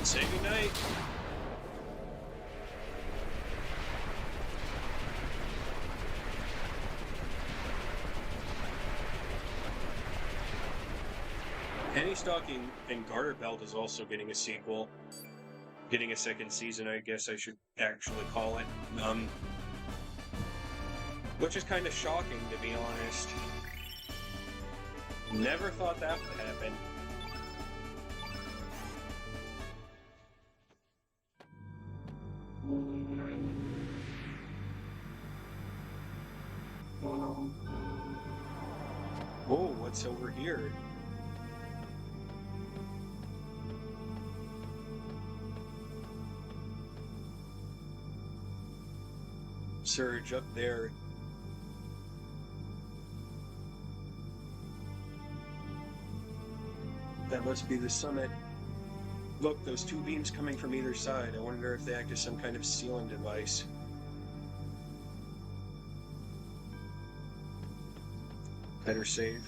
Say goodnight. Penny Stocking and Garter Belt is also getting a sequel. Getting a second season, I guess I should actually call it. Which is kind of shocking, to be honest. Never thought that would happen. Whoa, what's over here? Surge up there. That must be the summit. Look, those two beams coming from either side. I wonder if they act as some kind of sealing device. Better save.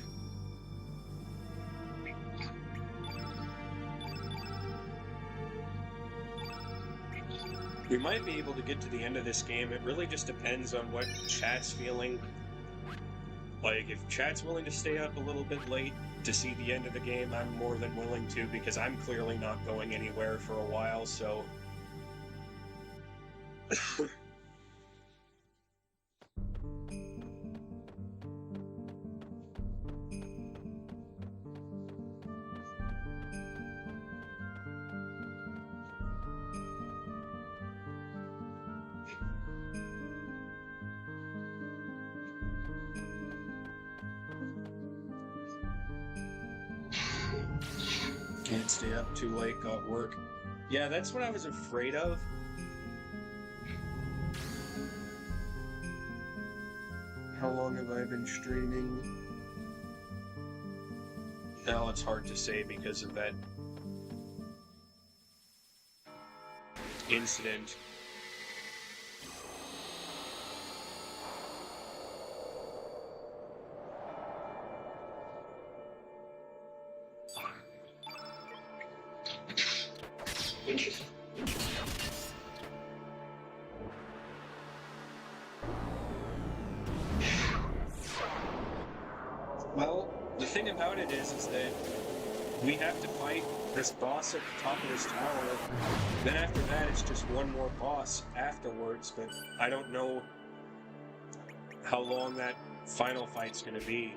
We might be able to get to the end of this game. It really just depends on what chat's feeling. Like, if chat's willing to stay up a little bit late to see the end of the game, I'm more than willing to, because I'm clearly not going anywhere for a while, so... Can't stay up too late, got work. Yeah, that's what I was afraid of. How long have I been streaming? Well, it's hard to say because of that incident. Well, the thing about it is that we have to fight this boss at the top of this tower. Then after that, it's just one more boss afterwards, but I don't know how long that final fight's gonna be.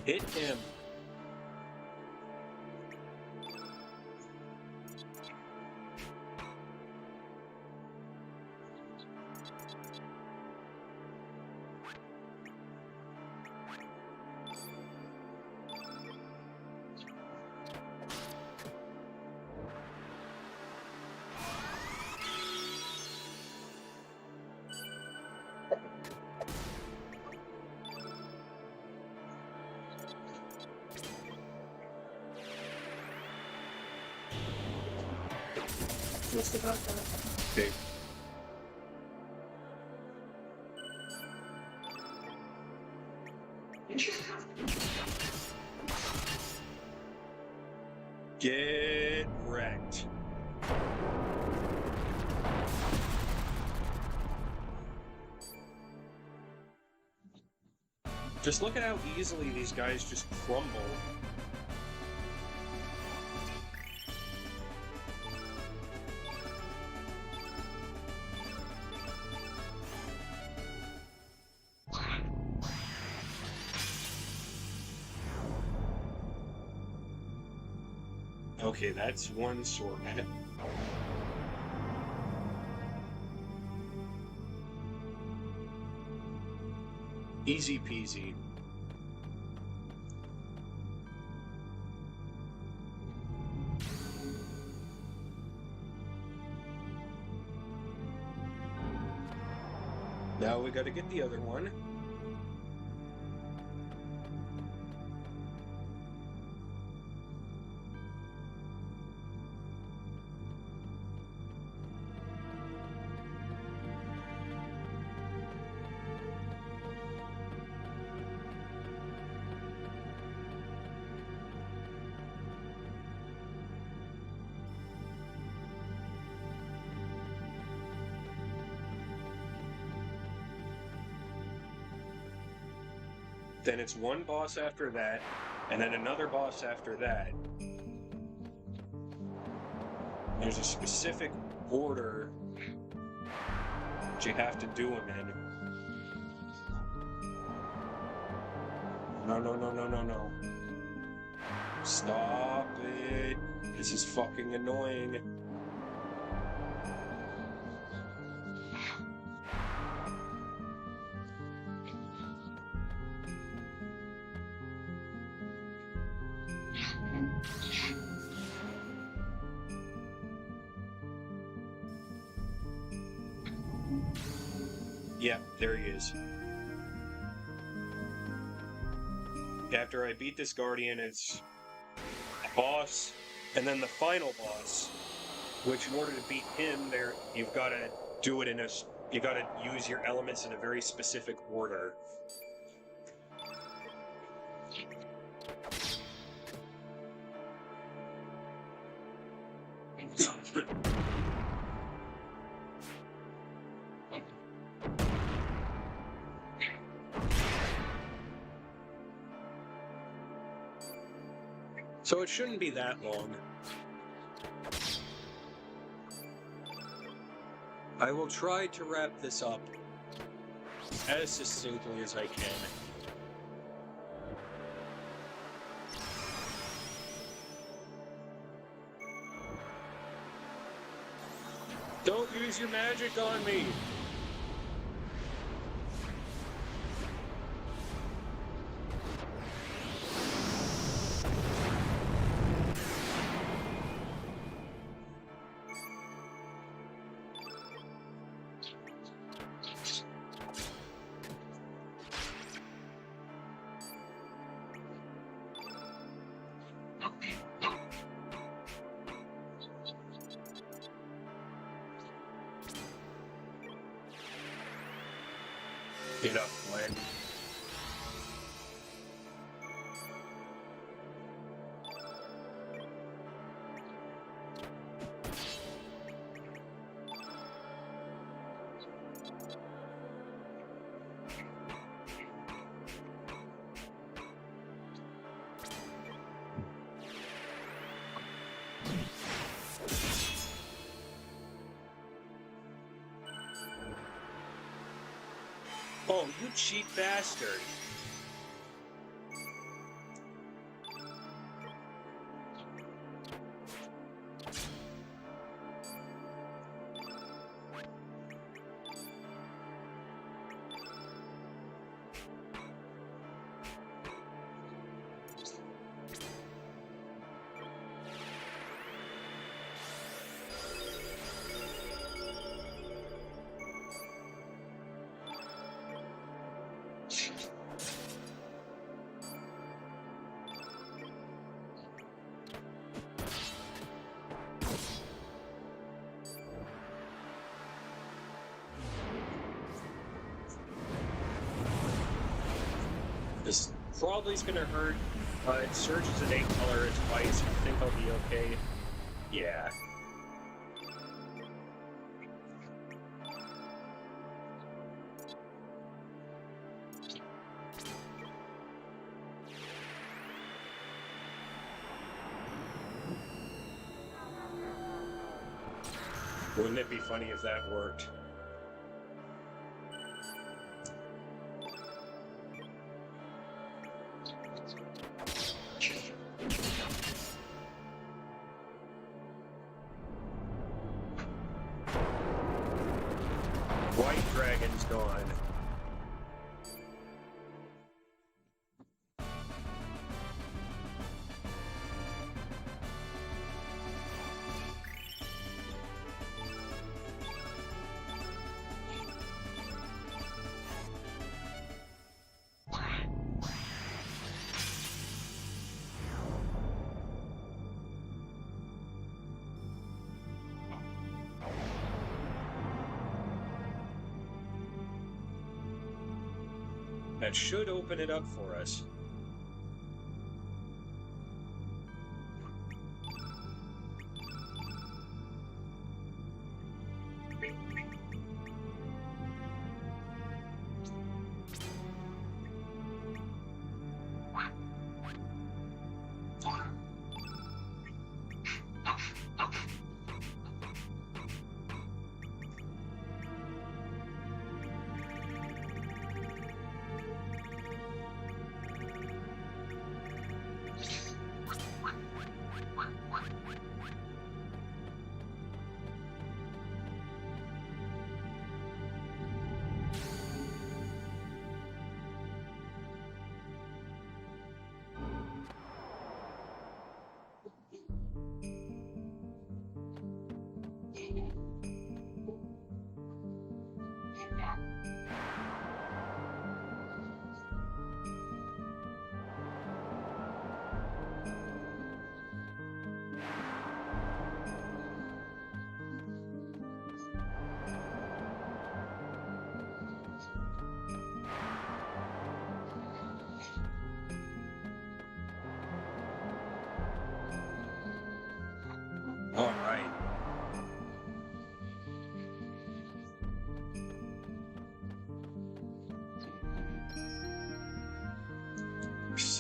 Hit him. Just about that. Okay. Get wrecked. Just look at how easily these guys just crumble. Okay, that's one sword. Easy peasy. Now we gotta get the other one. Then it's one boss after that, and then another boss after that. There's a specific order that you have to do them in. No, no, no, no, no, no. Stop it. This is fucking annoying. Yeah, there he is. After I beat this Guardian, it's boss, and then the final boss, which in order to beat him, you've got to do it you got to use your elements in a very specific order. So it shouldn't be that long. I will try to wrap this up as succinctly as I can. Don't use your magic on me! Enough, Glenn. Oh, you cheap bastard. This probably is gonna hurt. It surges in 8 color twice. I think I'll be okay. Yeah. Wouldn't it be funny if that worked? White dragon's gone. That should open it up for us.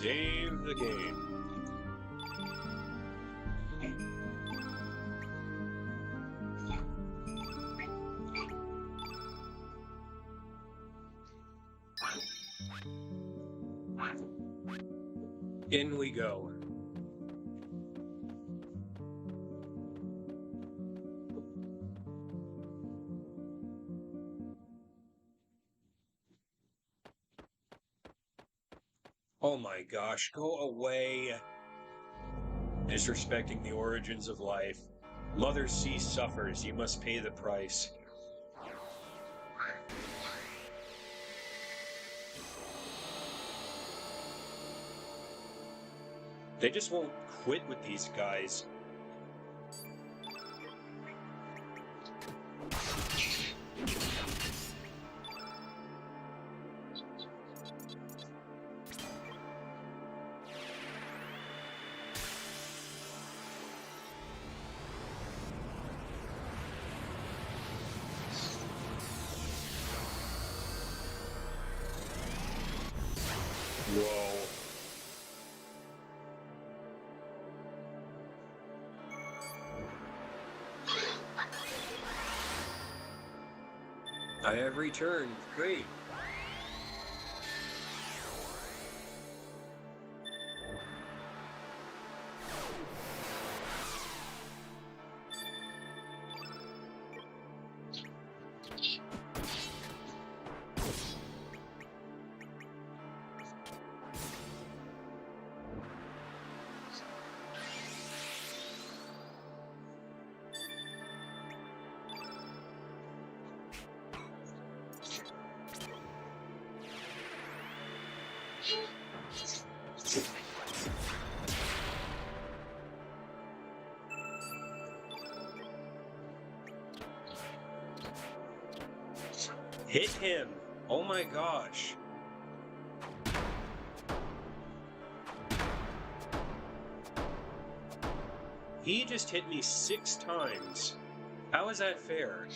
Save the game. In we go. Oh my gosh, go away. Disrespecting the origins of life. Mother Sea suffers, you must pay the price. They just won't quit with these guys. Whoa. I have returned. Great. Hit him! Oh my gosh. He just hit me 6 times. How is that fair?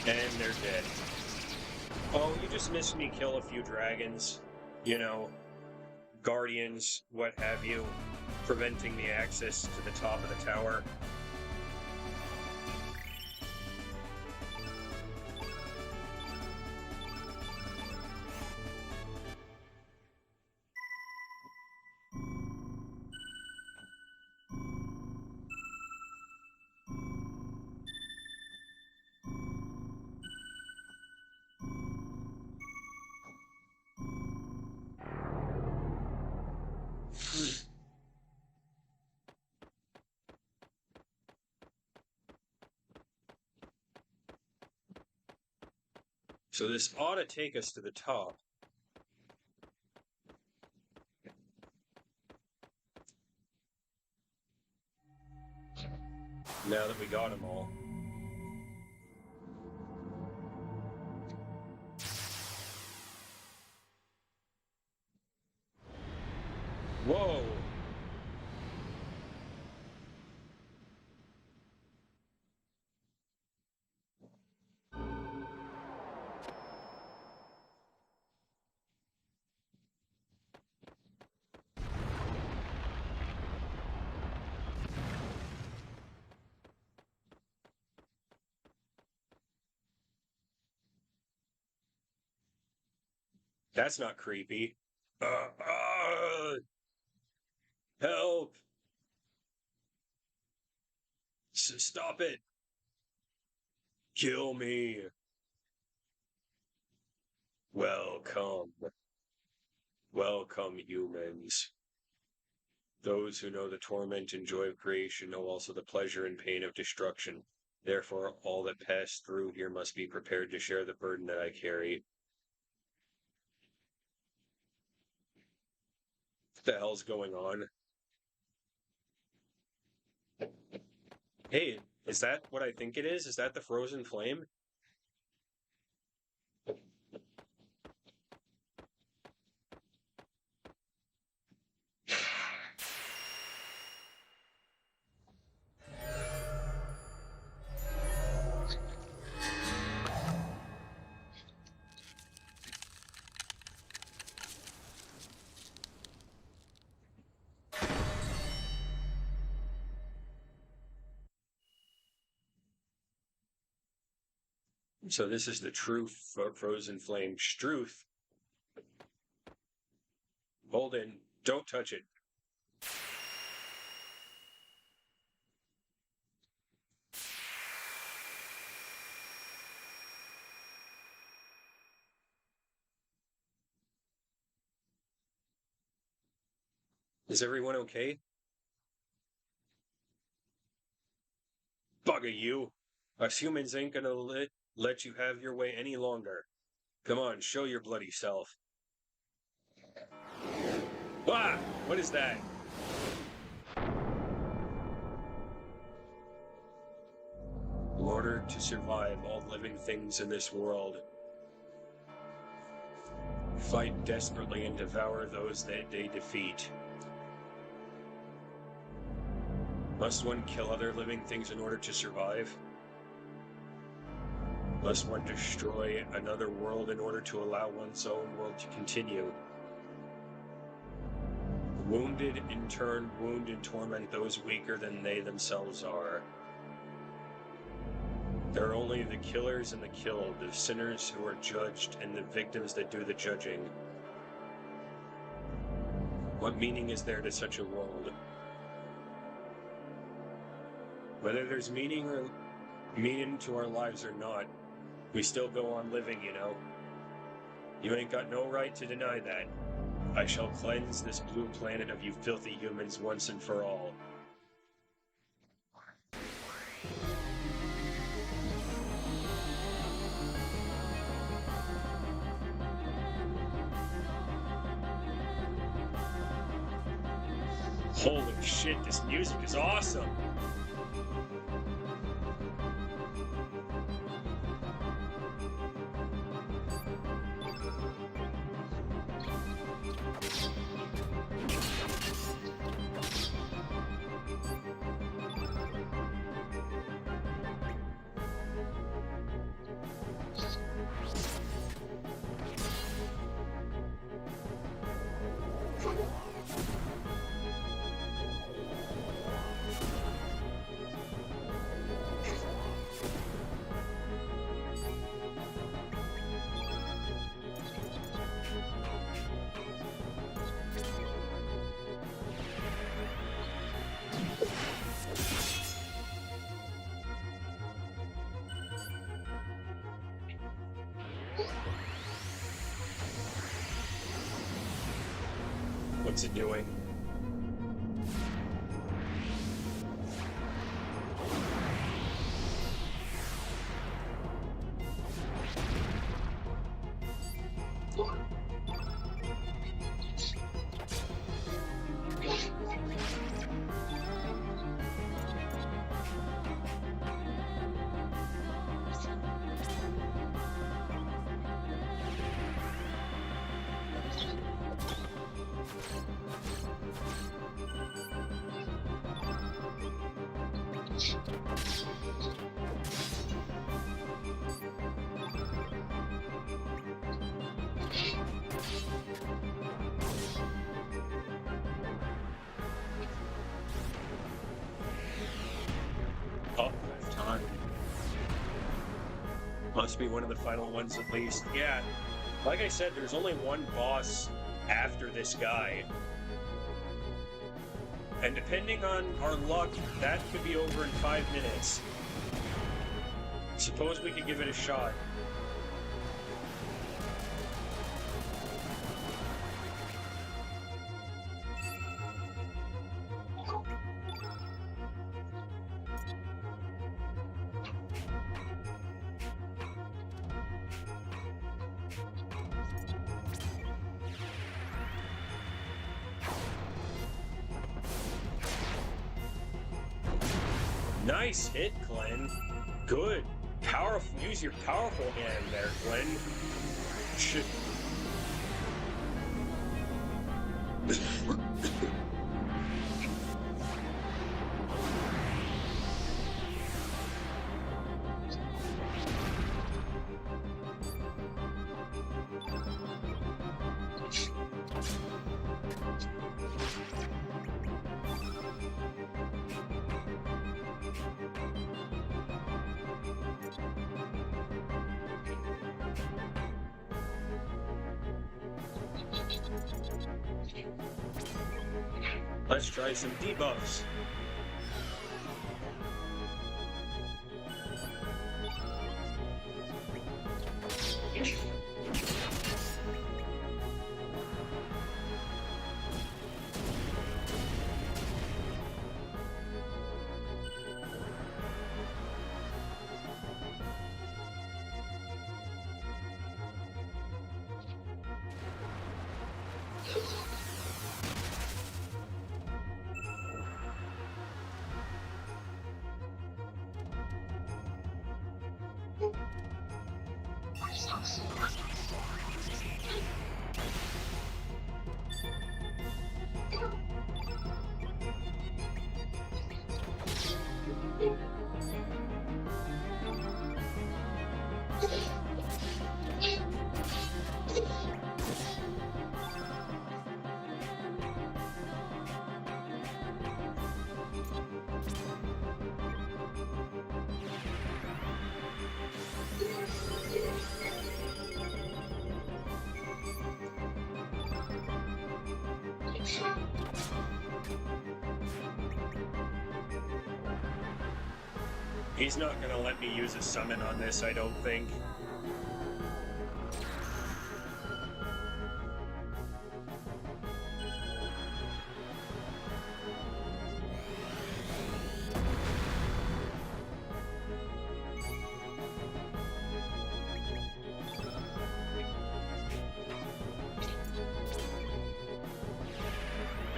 And they're dead. Oh, you just missed me kill a few dragons. You know, guardians, what have you, preventing the access to the top of the tower. So this ought to take us to the top. Now that we got them all. Whoa! That's not creepy. Help! Stop it! Kill me! Welcome. Welcome, humans. Those who know the torment and joy of creation know also the pleasure and pain of destruction. Therefore, all that pass through here must be prepared to share the burden that I carry. What the hell's going on? Hey, is that what I think it is? Is that the frozen flame? So this is the true frozen flame. Struth. Hold it. Don't touch it. Is everyone okay? Bugger you. Us humans ain't gonna let you have your way any longer. Come on, show your bloody self. Ah! What is that? In order to survive, all living things in this world fight desperately and devour those that they defeat. Must one kill other living things in order to survive? Must one destroy another world in order to allow one's own world to continue? Wounded in turn wound and torment those weaker than they themselves are. There are only the killers and the killed, the sinners who are judged, and the victims that do the judging. What meaning is there to such a world? Whether there's meaning to our lives or not, we still go on living, you know. You ain't got no right to deny that. I shall cleanse this blue planet of you filthy humans once and for all. Holy shit, this music is awesome! What's it doing? Oh, time. Must be one of the final ones at least. Yeah, like I said, there's only one boss after this guy. And depending on our luck, that could be over in 5 minutes. Suppose we could give it a shot. Nice hit, Glenn. Good. Powerful. Use your powerful hand there, Glenn. Should. Let's try some debuffs. He's not going to let me use a summon on this, I don't think.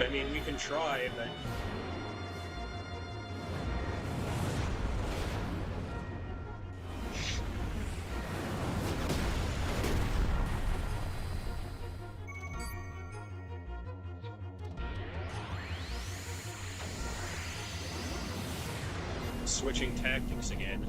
I mean, we can try, but... Switching tactics again.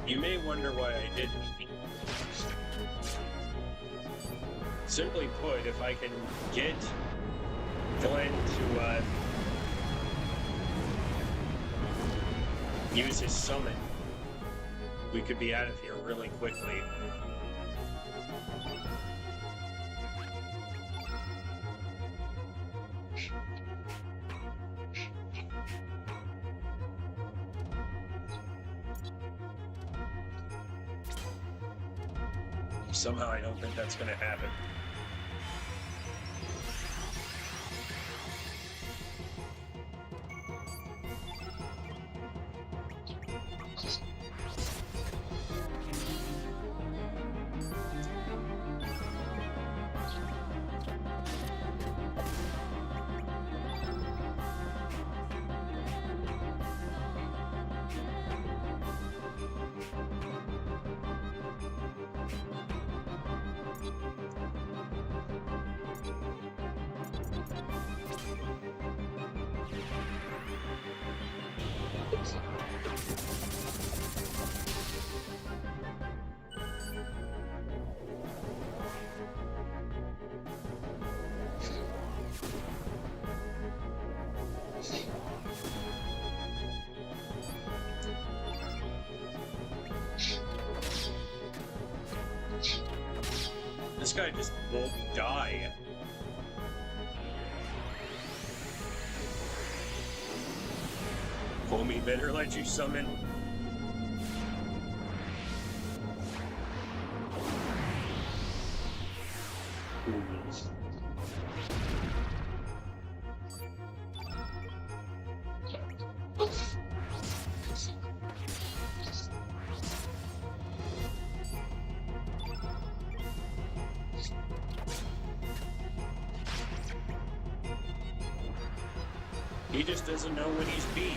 You may wonder why I didn't. Simply put, if I can get Glenn to use his summon, we could be out of here really quickly. Somehow I don't think that's going to happen. This guy just won't die. Homie better let you summon. He just doesn't know when he's beat.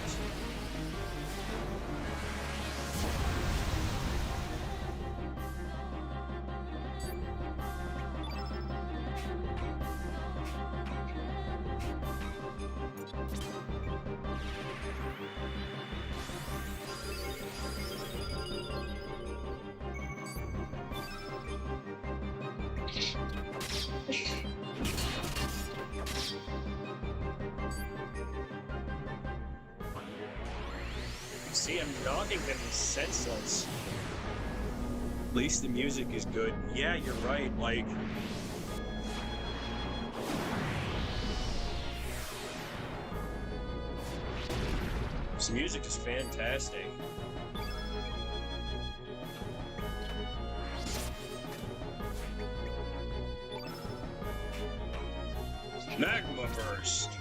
See, I'm knocking them senseless. At least the music is good. Yeah, you're right, like... This music is fantastic. Magma Burst!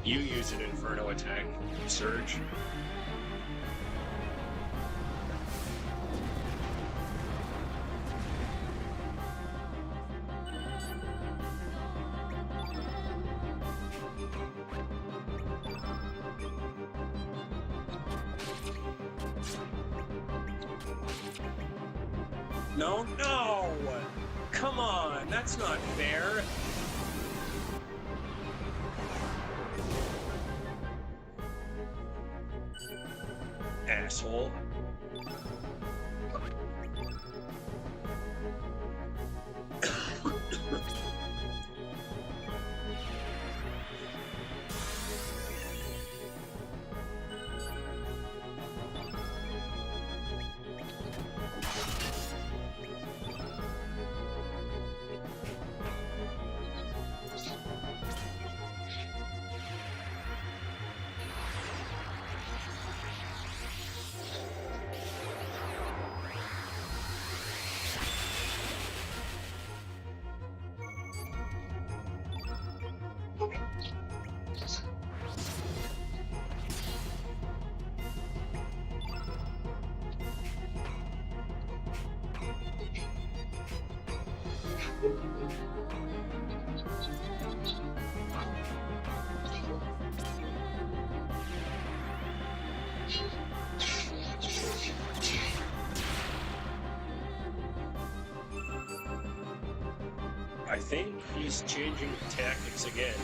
You use an Inferno attack, Surge. No, no! Come on, that's not fair! Asshole. I think he's changing tactics again.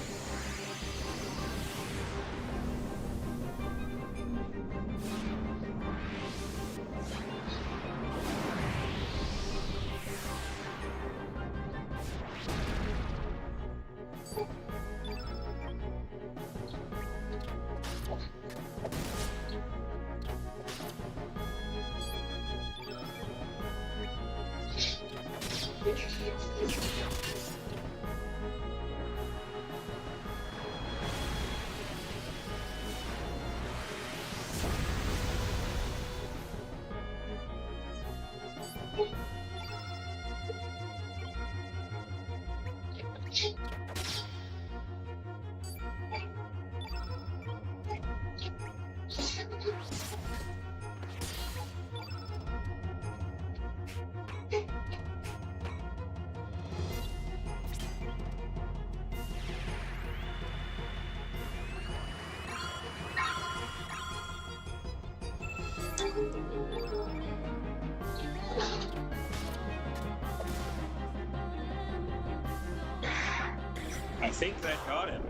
I think that got him.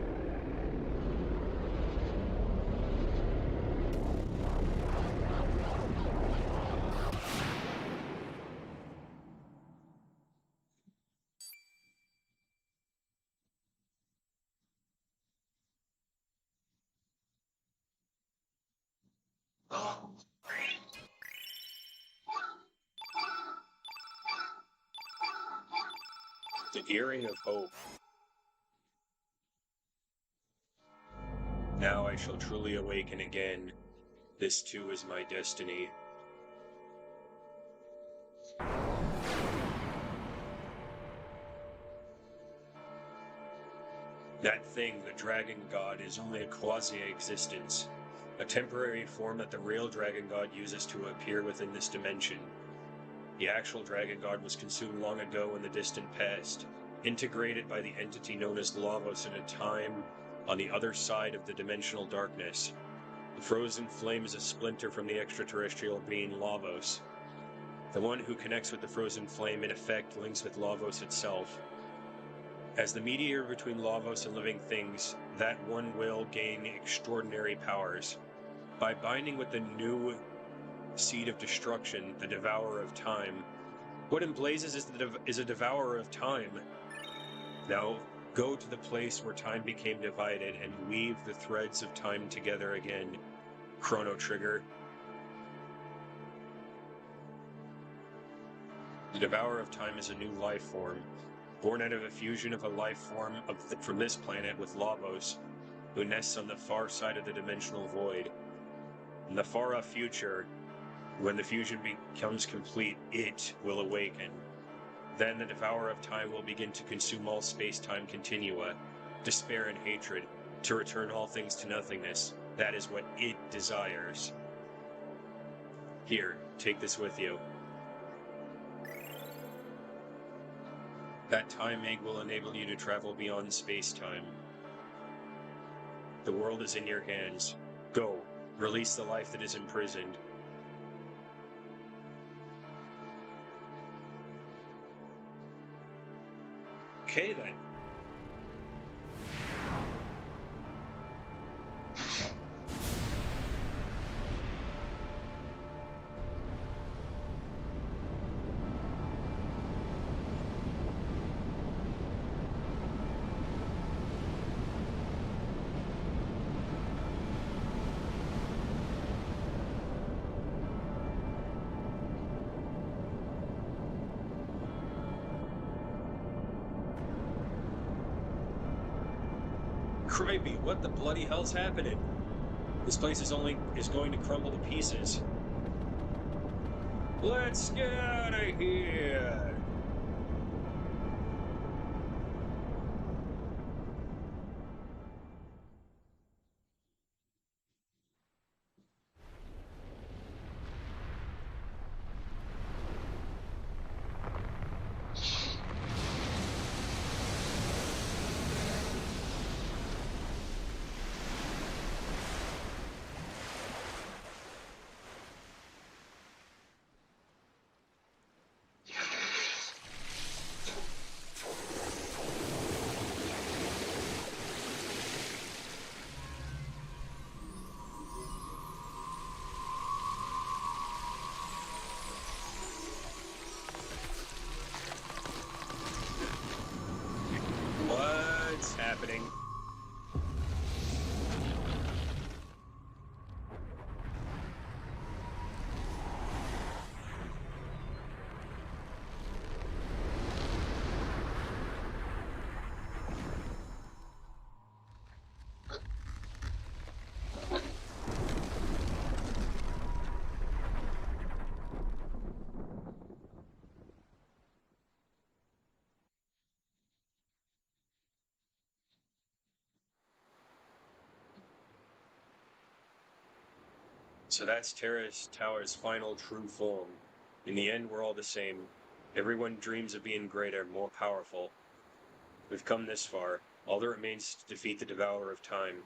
The Earring of Hope. Now I shall truly awaken again. This too is my destiny. That thing, the Dragon God, is only a quasi-existence, a temporary form that the real Dragon God uses to appear within this dimension. The actual Dragon God was consumed long ago in the distant past, integrated by the entity known as Lavos in a time on the other side of the dimensional darkness. The frozen flame is a splinter from the extraterrestrial being Lavos. The one who connects with the frozen flame in effect links with Lavos itself. As the mediator between Lavos and living things, that one will gain extraordinary powers. By binding with the new seed of destruction, the Devourer of Time. What in blazes is a Devourer of Time? Now, go to the place where time became divided and weave the threads of time together again. Chrono Trigger. The Devourer of Time is a new life form, born out of a fusion of a life form from this planet with Lavos, who nests on the far side of the dimensional void. In the far-off future, when the fusion becomes complete, it will awaken. Then the Devourer of Time will begin to consume all space-time continua, despair and hatred, to return all things to nothingness. That is what it desires. Here, take this with you. That time egg will enable you to travel beyond space-time. The world is in your hands. Go, release the life that is imprisoned. Okay then. Crikey, what the bloody hell's happening? This place is going to crumble to pieces. Let's get out of here! What's happening? So that's Terrace Tower's final true form. In the end, we're all the same. Everyone dreams of being greater, more powerful. We've come this far. All that remains is to defeat the Devourer of Time.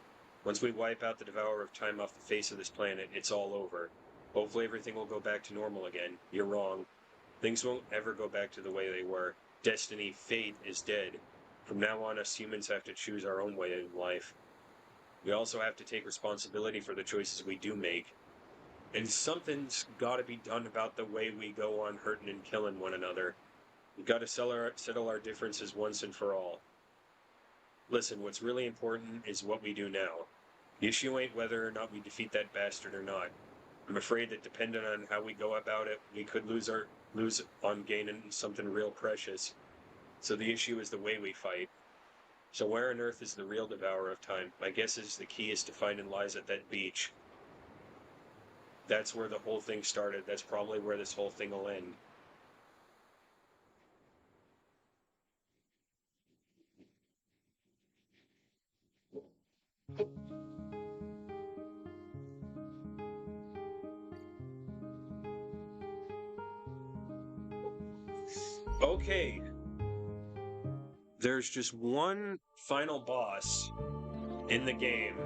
Once we wipe out the Devourer of Time off the face of this planet, it's all over. Hopefully everything will go back to normal again. You're wrong. Things won't ever go back to the way they were. Destiny, fate, is dead. From now on, us humans have to choose our own way in life. We also have to take responsibility for the choices we do make. And something's got to be done about the way we go on hurting and killing one another. We've got to settle our differences once and for all. Listen, what's really important is what we do now. The issue ain't whether or not we defeat that bastard or not. I'm afraid that depending on how we go about it, we could lose on gaining something real precious. So the issue is the way we fight. So where on earth is the real devourer of time? My guess is the key is to find and lies at that beach. That's where the whole thing started. That's probably where this whole thing will end. Okay. There's just one final boss in the game